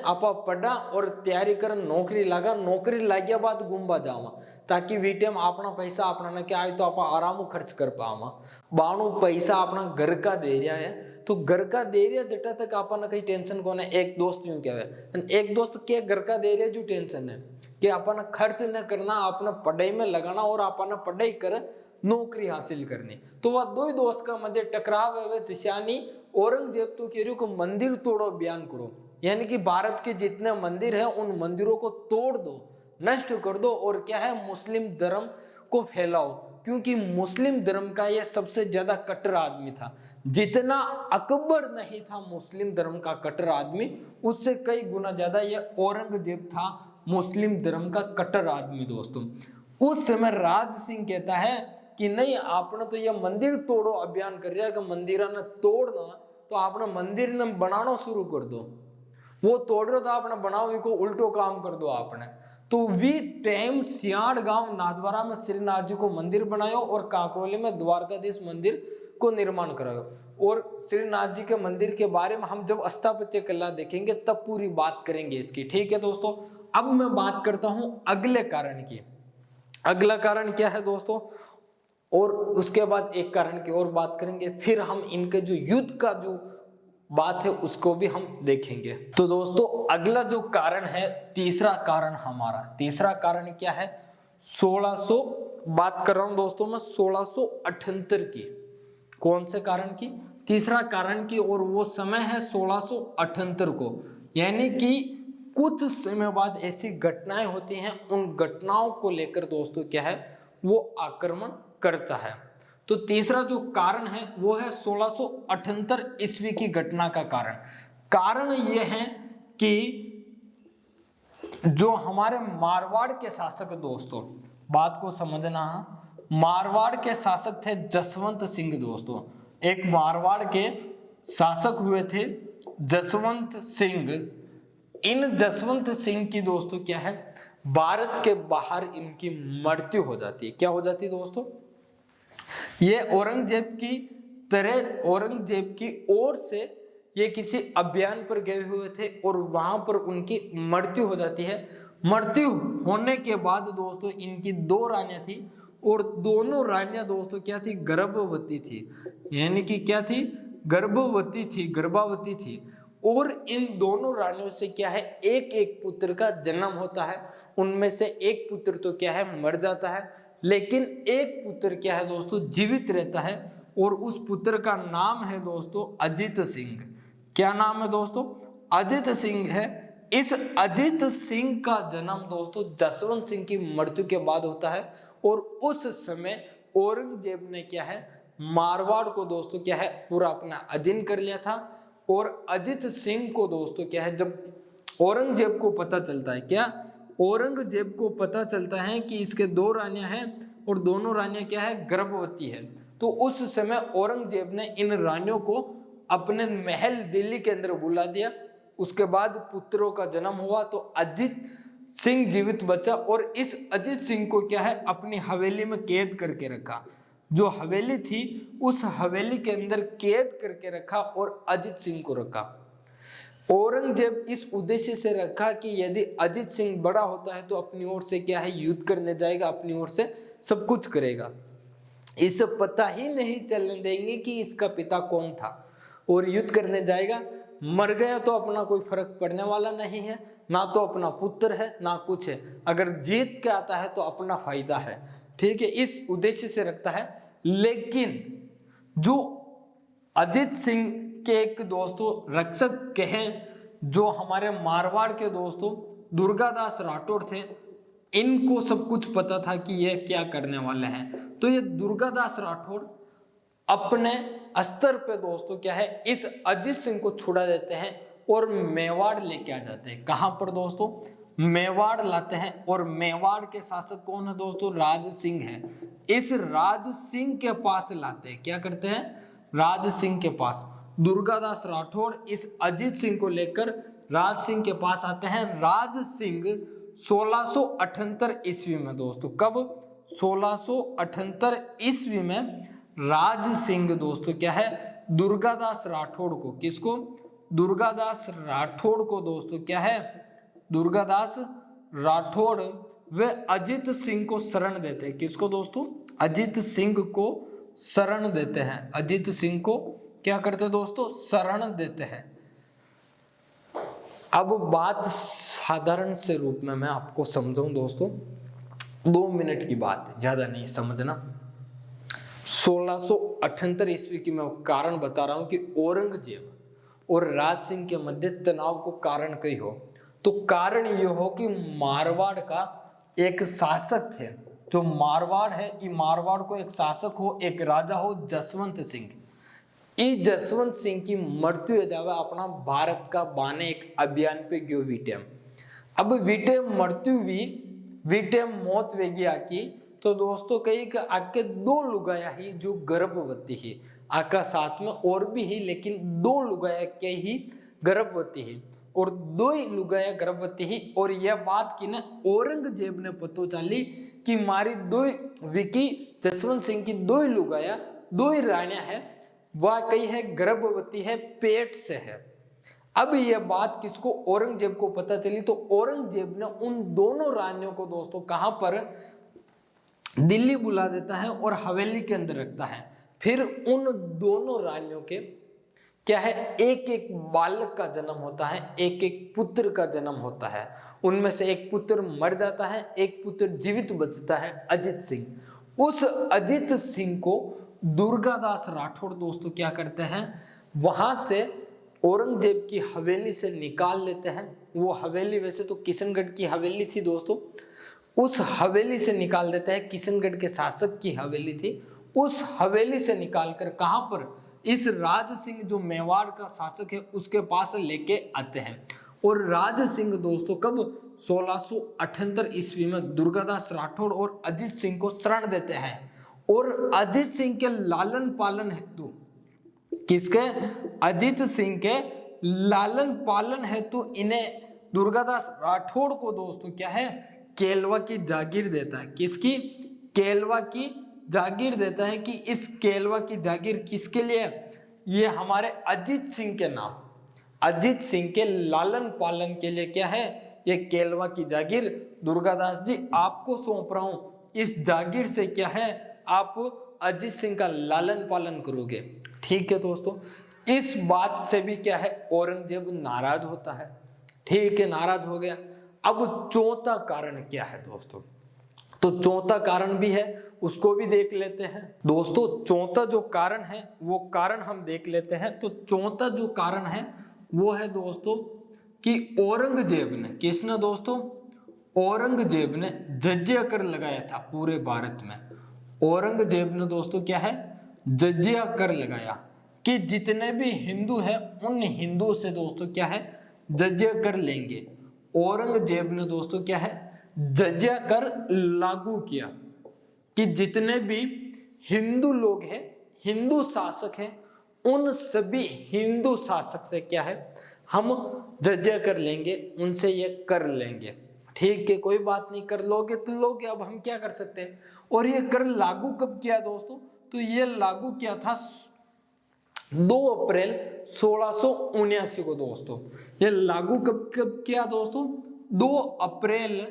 आपा पढ़ा और तैयारी कर नौकरी लगा, नौकरी लाग्या बाद घूमबा जावा, ताकि वी टाइम अपना पैसा अपना न क्या आए तो आप आराम खर्च कर पावा। बाणु पैसा अपना घर का दे रहा है तो घर का दे रहा जटा तक आपने कहीं टेंशन को ना। एक दोस्त यूं क्या है, एक दोस्त के घर का दे रहा जो टेंशन है कि अपना खर्च न करना, अपना पढ़ाई में लगाना और अपना पढ़ाई कर नौकरी हासिल करनी। तो वह दो ही दोस्त का मध्य टकराव है जिशानी औरंगजेब तो कह रही को मंदिर तोड़ो बयान करो, यानी कि भारत के जितने मंदिर हैं उन मंदिरों को तोड़ दो, नष्ट कर दो, और क्या है मुस्लिम धर्म को फैलाओ, क्योंकि मुस्लिम धर्म का यह सबसे ज्यादा कट्टर आदमी था। जितना अकबर नहीं था मुस्लिम धर्म का कट्टर आदमी, उससे कई गुना ज्यादा यह औरंगजेब था मुस्लिम धर्म का कट्टर आदमी। दोस्तों उस समय राज सिंह कहता है कि नहीं आपने तो यह मंदिर तोड़ो अभियान कर रहा है कि मंदिर ने तोड़ना तो आपने मंदिर ने बनाना शुरू कर दो, वो तोड़ रहे हो तो आपने बनाओ को उल्टो काम कर दो आपने। तो वी टाइम सियाड़ गांव नाथद्वारा में श्रीनाथ जी को मंदिर बनायो और कांकरोली में द्वारकाधीश मंदिर को निर्माण करायो। और श्रीनाथ जी के मंदिर के बारे में हम जब स्थापत्य कला देखेंगे तब पूरी बात करेंगे इसकी। ठीक है दोस्तों, अब मैं बात करता हूं अगले कारण की। अगला कारण क्या है दोस्तों, और उसके बाद एक कारण की और बात करेंगे, फिर हम इनके जो युद्ध का जो बात है उसको भी हम देखेंगे। तो दोस्तों अगला जो कारण है, तीसरा कारण हमारा, तीसरा कारण क्या है, 1600 बात कर रहा हूं दोस्तों मैं 1678 की। कौन से कारण की, तीसरा कारण की, और वो समय है 1678 को, यानी कि कुछ समय बाद ऐसी घटनाएं होती हैं, उन घटनाओं को लेकर दोस्तों क्या है वो आक्रमण करता है। तो तीसरा जो कारण है वो है 1678 ईस्वी की घटना का कारण। कारण ये है कि जो हमारे मारवाड़ के शासक, दोस्तों बात को समझना, मारवाड़ के शासक थे जसवंत सिंह। दोस्तों एक मारवाड़ के शासक हुए थे जसवंत सिंह। इन जसवंत सिंह की दोस्तों क्या है, भारत के बाहर इनकी मृत्यु हो जाती है। क्या हो जाती है दोस्तों, ये औरंगजेब की तरह, औरंगजेब की ओर से ये किसी अभियान पर गए हुए थे और वहां पर उनकी मृत्यु हो जाती है। मृत्यु होने के बाद दोस्तों इनकी दो रानियां थी और दोनों रानियां दोस्तों क्या थी, गर्भवती थी, यानी कि क्या थी, गर्भवती थी। और इन दोनों रानियों से क्या है, एक एक पुत्र का जन्म होता है। उनमें से एक पुत्र तो क्या है, मर जाता है, लेकिन एक पुत्र क्या है दोस्तों, जीवित रहता है, और उस पुत्र का नाम है दोस्तों अजित सिंह। क्या नाम है दोस्तों, अजित सिंह है। इस अजित सिंह का जन्म दोस्तों जसवंत सिंह की मृत्यु के बाद होता है, और उस समय औरंगजेब ने क्या है, मारवाड़ को दोस्तों क्या है, पूरा अपना अधीन कर लिया था। और अजित सिंह को दोस्तों क्या है, जब औरंगजेब को पता चलता है, क्या औरंगजेब को पता चलता है कि इसके दो रानियां हैं और दोनों रानियां क्या है, गर्भवती है, तो उस समय औरंगजेब ने इन रानियों को अपने महल दिल्ली के अंदर बुला दिया। उसके बाद पुत्रों का जन्म हुआ तो अजित सिंह जीवित बचा, और इस अजित सिंह को क्या है, अपनी हवेली में कैद करके रखा। जो हवेली थी उस हवेली के अंदर कैद करके रखा और अजित सिंह को रखा। औरंगजेब इस उद्देश्य से रखा कि यदि अजित सिंह बड़ा होता है तो अपनी ओर से क्या है, युद्ध करने जाएगा, अपनी ओर से सब कुछ करेगा। इसे पता ही नहीं चलने देंगे कि इसका पिता कौन था, और युद्ध करने जाएगा, मर गया तो अपना कोई फर्क पड़ने वाला नहीं है, ना तो अपना पुत्र है ना कुछ है, अगर जीत के आता है तो अपना फायदा है, ठीक है, इस उद्देश्य से रखता है। लेकिन जो अजित सिंह के एक दोस्तों रक्षक कहे, जो हमारे मारवाड़ के दोस्तों दुर्गादास राठौड़ थे, इनको सब कुछ पता था कि ये क्या करने वाले हैं। तो ये दुर्गादास राठौड़ अपने स्तर पे दोस्तों क्या है, इस अजित सिंह को छुड़ा देते हैं और मेवाड़ लेके आ जाते हैं। कहां पर दोस्तों, मेवाड़ लाते हैं, और मेवाड़ के शासक कौन है दोस्तों, राज सिंह है। इस राज सिंह के पास लाते हैं, क्या करते हैं, राज सिंह के पास। दुर्गादास राठौड़ इस अजित सिंह को लेकर राज सिंह के पास आते हैं। राज सिंह 1678 ईस्वी में दोस्तों, कब, 1678 ईस्वी में राज सिंह दोस्तों क्या है, दुर्गादास राठौड़ को, किसको, दुर्गादास राठौड़ को दोस्तों क्या है, दुर्गादास राठौड़ वे अजित सिंह को शरण देते हैं। किसको दोस्तों, अजित सिंह को शरण देते हैं। अजित सिंह को क्या करते हैं दोस्तों, शरण देते हैं। अब बात साधारण से रूप में मैं आपको समझाऊं दोस्तों, 2 मिनट की बात है, ज्यादा नहीं समझना। 1678 ईस्वी की मैं कारण बता रहा हूं कि औरंगजेब और राज सिंह के मध्य तनाव को कारण कई हो, तो कारण ये हो कि मारवाड़ का एक शासक थे, जो मारवाड़ है, ये मारवाड़ को एक शासक हो, एक राजा हो, जसवंत सिंह। इस जसवंत सिंह की मृत्यु हो जावे अपना भारत का बाने एक अभियान पे गयो वीटेम। अब वीटेम मृत्यु हुई, वीटेम मौत वेगी आकी, तो दोस्तों कई कि आके 2 लुगाया ही जो गर्भवती ही, आका साथ में और भी ही, लेकिन 2 लुगाया के ही गर्भवती ही, और 2 ही लुगाया गर्भवती ही। और यह बात की ना औरंगजेब ने पतो चली कि मारी 2 विकी जसवंत सिंह की 2 ही लुगाया, 2 ही रानियां है, वह कई है गर्भवती है, पेट से है। अब यह बात किसको, औरंगजेब को पता चली, तो औरंगजेब ने उन दोनों रानियों को दोस्तों कहां पर, दिल्ली बुला देता है और हवेली के अंदर रखता है। फिर उन दोनों रानियों के क्या है, एक एक बालक का जन्म होता है, एक एक पुत्र का जन्म होता है। उनमें से एक पुत्र मर जाता है, एक पुत्र जीवित बचता है, अजित सिंह। उस अजित सिंह को दुर्गादास राठौड़ दोस्तों क्या करते हैं, वहां से औरंगजेब की हवेली से निकाल लेते हैं। वो हवेली वैसे तो किशनगढ़ की हवेली थी दोस्तों, उस हवेली से निकाल देता है, किशनगढ़ के शासक की हवेली थी, उस हवेली से निकालकर कहां पर, इस राज सिंह जो मेवाड़ का शासक है उसके पास लेके आते हैं। और राज सिंह दोस्तों कब, 1678 ईस्वी में दुर्गादास राठौड़ और अजित सिंह को शरण देते हैं। और अजित सिंह के लालन पालन हेतु, किसके, अजित सिंह के लालन पालन हेतु इन्हें दुर्गादास राठौड़ को दोस्तों क्या है, केलवा की जागीर देता है। किसकी, केलवा की जागीर देता है। कि इस केलवा की जागीर किसके लिए, ये हमारे अजित सिंह के नाम, अजित सिंह के लालन पालन के लिए क्या है, ये केलवा की जागीर दुर्गादास जी आपको सौंप रहा हूं। इस जागीर से क्या है, आप अजित सिंह का लालन पालन करोगे, ठीक है दोस्तों। इस बात से भी क्या है, औरंगजेब नाराज होता है। ठीक है, नाराज हो गया। अब चौथा कारण क्या है दोस्तों, तो चौथा कारण भी है, उसको भी देख लेते हैं दोस्तों। चौथा जो कारण है वो कारण हम देख लेते हैं। तो चौथा जो कारण है वो है दोस्तों कि औरंगजेब ने, किसने दोस्तों, औरंगजेब ने जजिया कर लगाया था पूरे भारत में। औरंगजेब ने दोस्तों क्या है, जजिया कर लगाया कि जितने भी हिंदू हैं उन हिंदुओं से दोस्तों क्या है, जजिया कर लेंगे। औरंगजेब ने दोस्तों क्या है, जजिया कर लागू किया कि जितने भी हिंदू लोग हैं, हिंदू शासक हैं, उन सभी हिंदू शासक से क्या है, हम जजिया कर लेंगे, उनसे ये कर लेंगे। ठीक है, कोई बात नहीं, कर लोगे तो लोगे, अब हम क्या कर सकते हैं। और ये कर लागू कब किया दोस्तों, तो ये लागू किया था 2 अप्रैल 1679 को दोस्तों। ये लागू कब कब किया दोस्तों, 2 अप्रैल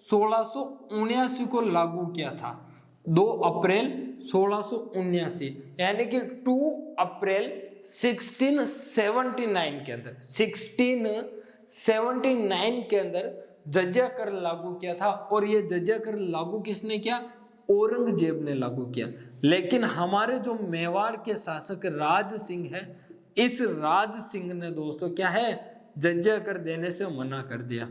1679 को लागू किया था। 2 अप्रैल 1679 यानी कि 2 अप्रैल 1679 के अंदर, 1679 के अंदर जजिया कर लागू किया था। और ये जजिया कर लागू किसने किया, औरंगजेब ने लागू किया। लेकिन हमारे जो मेवाड़ के शासक राज सिंह है, इस राज सिंह ने दोस्तों क्या है, जजिया कर देने से मना कर दिया।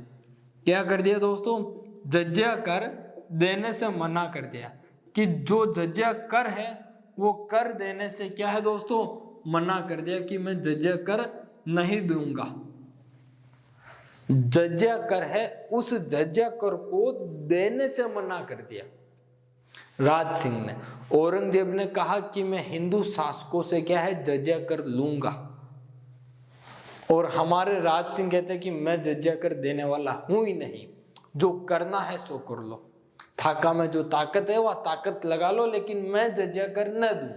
क्या कर दिया दोस्तों, जजिया कर देने से मना कर दिया कि जो जजिया कर है वो कर देने से क्या है दोस्तों, मना कर दिया कि मैं जजिया कर नहीं दूंगा। जजिया कर है, उस जजिया कर को देने से मना कर दिया राज सिंह ने। औरंगजेब ने कहा कि मैं हिंदू शासकों से क्या है, जजिया कर लूंगा। और हमारे राज सिंह कहते हैं कि मैं जजिया कर देने वाला हूं ही नहीं, जो करना है सो कर लो, थाका में जो ताकत है वह ताकत लगा लो, लेकिन मैं जजिया कर न दूं।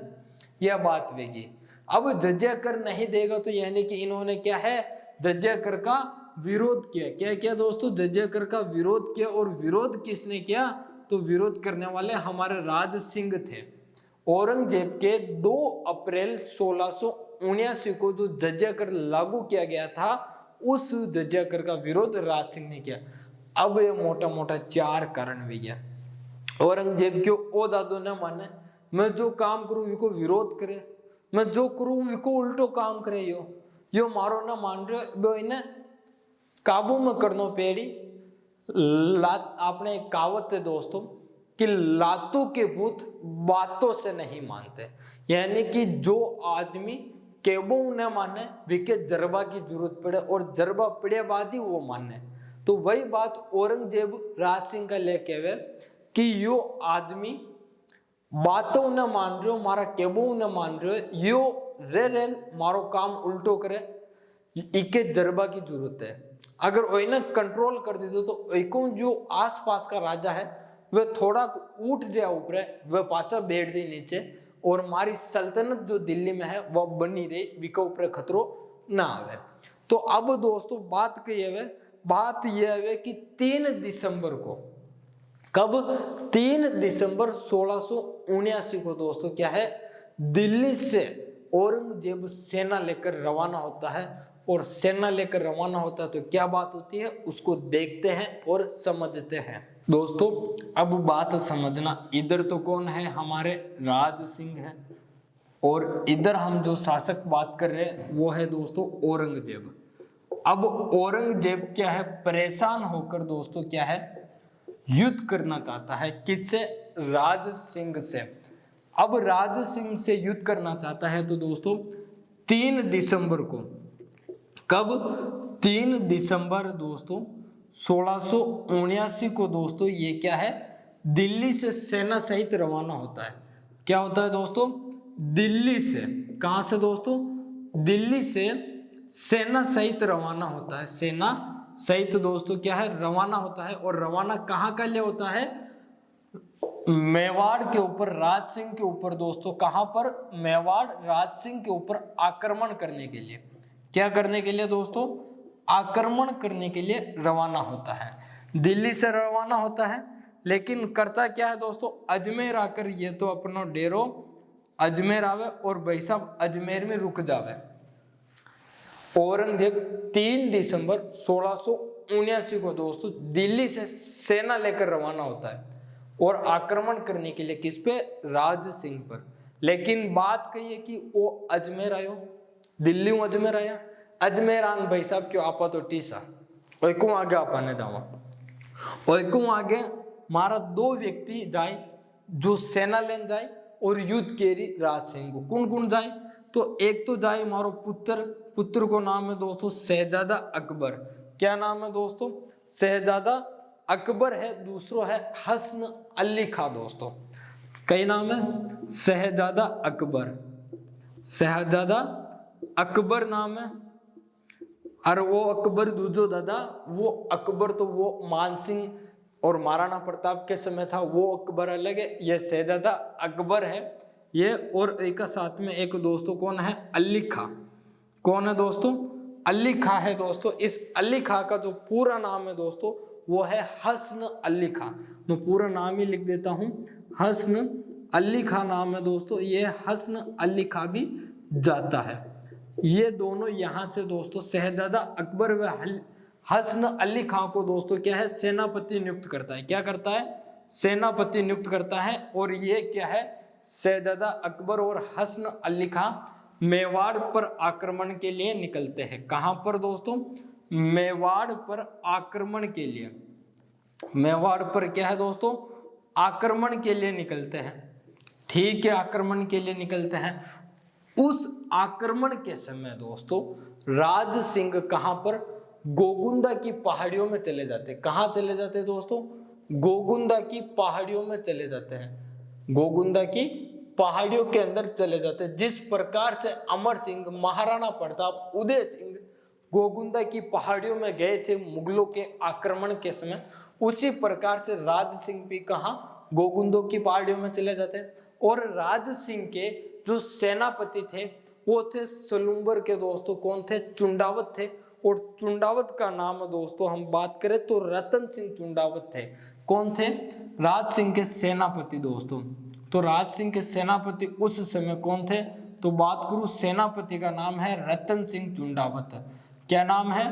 यह बात वेगी। अब जजिया कर नहीं देगा तो यानी कि इन्होंने क्या है, जजिया कर का विरोध किया। क्या किया दोस्तों, जजिया कर का विरोध किया। और विरोध किसने किया, तो विरोध करने वाले हमारे राज सिंह थे। औरंगजेब के 2 अप्रैल 1679 को जो जजिया कर लागू किया गया था, उस जजिया कर का विरोध राज सिंह ने किया। अब ये मोटा मोटा 4 कारण भी गया। औरंगजेब क्यों ओ दादो न माने, मैं जो काम करूं विको विरोध करे, मैं जो करूं विको उल्टो काम करे, यो मारो न मान रहे, बो इन्हें काबू में करनो पेड़ी। आपने एक कहावत है दोस्तों कि लातों के भूत बातों से नहीं मानते, यानी कि जो आदमी केबो न माने विके जरबा की जरूरत पड़े, और जरबा पड़े बाद ही वो माने। तो वही बात औरंगजेब राज सिंह का लेके हुए कि यो आदमी बातों न मान रहे हो, मारा केबो न मान रहे हो, यो रे मारो काम उल्टो करे, इके जरबा की जरूरत है। अगर ओइने कंट्रोल कर दे तो एक जो आसपास का राजा है वह थोड़ा उठ जाए ऊपर, वह पाचा बैठ जाए नीचे, और हमारी सल्तनत जो दिल्ली में है वह बनी रहे, विका ऊपर खतरो ना आवे। तो अब दोस्तों बात यह है कि 3 दिसंबर को, कब, 3 दिसंबर 1679 को दोस्तों क्या है, दिल्ली से औरंगजेब सेना लेकर रवाना होता है। और सेना लेकर रवाना होता है तो क्या बात होती है उसको देखते हैं और समझते हैं दोस्तों। अब बात समझना, इधर तो कौन है, हमारे राज सिंह है, और इधर हम जो शासक बात कर रहे हैं वो है दोस्तों औरंगजेब। अब औरंगजेब क्या है, परेशान होकर दोस्तों क्या है, युद्ध करना चाहता है। किससे, राज सिंह से। अब राज सिंह से युद्ध करना चाहता है तो दोस्तों 3 दिसंबर को, कब, 3 दिसंबर दोस्तों 1679 को दोस्तों ये क्या है, दिल्ली से सेना सहित रवाना होता है। क्या होता है दोस्तों, दिल्ली से, कहां से दोस्तों, दिल्ली से सेना सहित रवाना होता है। सेना सहित दोस्तों क्या है, रवाना होता है। और रवाना कहां के लिए होता है, मेवाड़ के ऊपर, राज सिंह के ऊपर दोस्तों, कहां पर, मेवाड़ राज सिंह के ऊपर आक्रमण करने के लिए। क्या करने के लिए दोस्तों, आक्रमण करने के लिए रवाना होता है। दिल्ली से रवाना होता है, लेकिन करता क्या है दोस्तों, अजमेर आकर ये तो अपना डेरो अजमेर आवे और भाई साहब अजमेर में रुक जावे। औरंगजेब 3 दिसंबर 1679 को दोस्तों दिल्ली से सेना लेकर रवाना होता है और आक्रमण करने के लिए किस पे? राज सिंह पर। लेकिन बात कही है कि वो अजमेर आयो, दिल्ली अजमेर आया, अजमेर आन भाई साहब क्यों आपा तो टीसा और क्यों आगे आपाने जावा और क्यों आगे मारा 2 व्यक्ति जाए जो सेना लेन जाए और युद्ध केरी राज सिंह को। कौन कौन जाए? तो एक तो जाए मारो पुत्र को नाम है दोस्तों शहजादा अकबर। क्या नाम है दोस्तों? शहजादा अकबर है। दूसरो है हसन अली खां दोस्तों। कई नाम है? शहजादा अकबर, शहजादा अकबर नाम है। और वो अकबर दूजो दादा, वो अकबर तो वो मान सिंह और महाराणा प्रताप के समय था, वो अकबर अलग है, ये शहजादा अकबर है ये। और एक साथ में एक दोस्तों कौन है? अली खां। कौन है दोस्तों? अली खां है दोस्तों। इस अली खां का जो पूरा नाम है दोस्तों वो है हसन अली खां। मैं पूरा नाम ही लिख देता हूं, हसन अली खां नाम है दोस्तों। ये हसन अली खां भी जाता है। ये दोनों यहां से दोस्तों शहजादा अकबर व हसन अली खां को दोस्तों क्या है? सेनापति नियुक्त करता है। क्या करता है? सेनापति नियुक्त करता है। और ये क्या है? शहजादा अकबर और हसन अली खां मेवाड़ पर आक्रमण के लिए निकलते हैं। कहां पर दोस्तों? मेवाड़ पर आक्रमण के लिए। मेवाड़ पर क्या है दोस्तों? आक्रमण के लिए निकलते हैं। ठीक है, आक्रमण के लिए निकलते हैं। उस आक्रमण के समय दोस्तों राज सिंह कहां पर? गोगुंदा की पहाड़ियों में चले जाते। कहां चले जाते दोस्तों? गोगुंदा की पहाड़ियों में चले जाते हैं। गोगुंदा की पहाड़ियों के अंदर चले जाते हैं। जिस प्रकार से अमर सिंह, महाराणा प्रताप, उदय सिंह गोगुंदा की पहाड़ियों में गए थे मुगलों के आक्रमण के समय, उसी प्रकार से राज सिंह भी कहां? गोगुंदों की पहाड़ियों में चले जाते हैं। और राज सिंह के जो सेनापति थे वो थे सलूम्बर के दोस्तों। कौन थे? चुंडावत थे। और चुंडावत का नाम दोस्तों हम बात करें तो रतन सिंह चुंडावत थे। कौन थे? राज सिंह के सेनापति दोस्तों। तो राज सिंह के सेनापति उस समय कौन थे? तो बात करूं, सेनापति का नाम है रतन सिंह चुंडावत। क्या नाम है?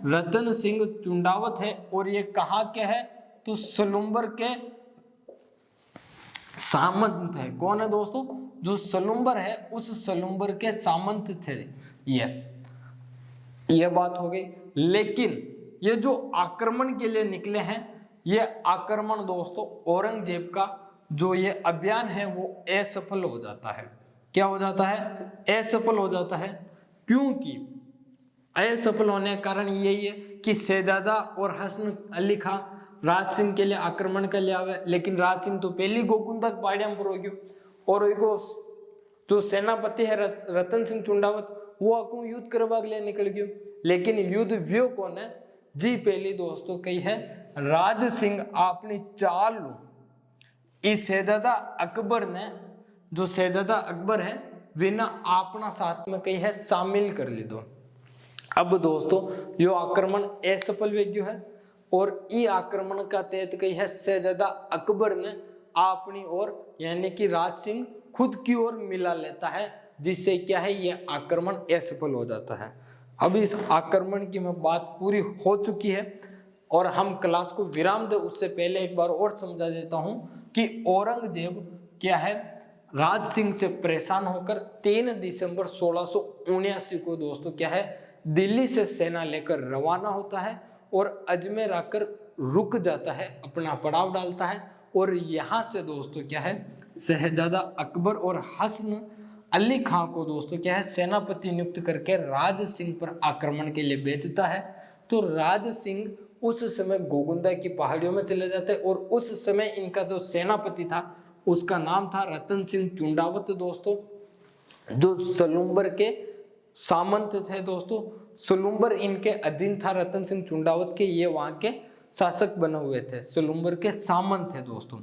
रतन सिंह चुंडावत है। और ये कहां के है? तो सलूम्बर के सामंत है। कौन है दोस्तों? जो सलूम्बर है उस सलूम्बर के सामंत थे ये बात हो गई। लेकिन ये जो आक्रमण के लिए निकले हैं, ये आक्रमण दोस्तों औरंगजेब का जो ये अभियान है वो असफल हो जाता है। क्या हो जाता है? असफल हो जाता है। क्योंकि असफल होने का कारण यही है कि शहजादा और हसन अली खां राज सिंह के लिए आक्रमण कर लिया हुआ है। लेकिन राज सिंह तो पहली गोकुंदा पहाड़ियां पर हो गयो और एगो जो सेनापति है रतन सिंह चुंडावत वो आपको युद्ध करवा के लिए निकल गयो। लेकिन युद्ध व्यो कौन है जी? पहली दोस्तों कही है राज सिंह अपनी चाल इस शहजादा अकबर ने, जो शहजादा अकबर है बिना अपना साथ में कही है शामिल कर ली दो। अब दोस्तों यो आक्रमण असफल हो गयो है और ई आक्रमण का तहत कही है शहजादा अकबर ने अपनी ओर यानी कि राज सिंह खुद की ओर मिला लेता है, जिससे क्या है ये आक्रमण असफल हो जाता है। अब इस आक्रमण की मैं बात पूरी हो चुकी है और हम क्लास को विराम दे उससे पहले एक बार और समझा देता हूं कि औरंगजेब क्या है राज सिंह से परेशान होकर 3 दिसंबर 1679 को दोस्तों क्या है दिल्ली से सेना लेकर रवाना होता है और अजमेर आकर रुक जाता है, अपना पड़ाव डालता है। और यहाँ से दोस्तों क्या है शहजादा अकबर और हसन अली खां को दोस्तों क्या है सेनापति नियुक्त करके राज सिंह पर आक्रमण के लिए भेजता है। तो राज सिंह उस समय गोगुंदा की पहाड़ियों में चले जाते और उस समय इनका जो सेनापति था उसका नाम था रतन सिंह चुंडावत दोस्तों, जो सलूम्बर के सामंत थे दोस्तों। सलूम्बर इनके अधीन था रतन सिंह चुंडावत के, ये वहां के शासक बने हुए थे, सलूम्बर के सामंत थे दोस्तों।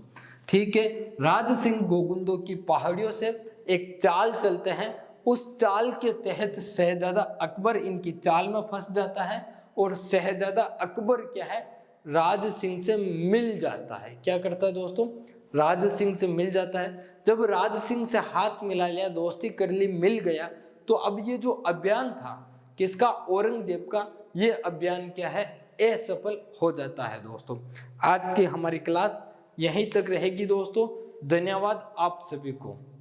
ठीक है, राज सिंह गोगुंदों की पहाड़ियों से एक चाल चलते हैं, उस चाल के तहत शहजादा अकबर इनकी चाल में फंस जाता है और शहजादा अकबर क्या है राज सिंह से मिल जाता है। क्या करता है दोस्तों? राज सिंह से मिल जाता है। जब राज सिंह से हाथ मिला लिया, दोस्ती कर ली, मिल गया, तो अब ये जो अभियान था किसका, औरंगजेब का ये अभियान क्या है, असफल हो जाता है। दोस्तों आज की हमारी क्लास यहीं तक रहेगी दोस्तों। धन्यवाद आप सभी को।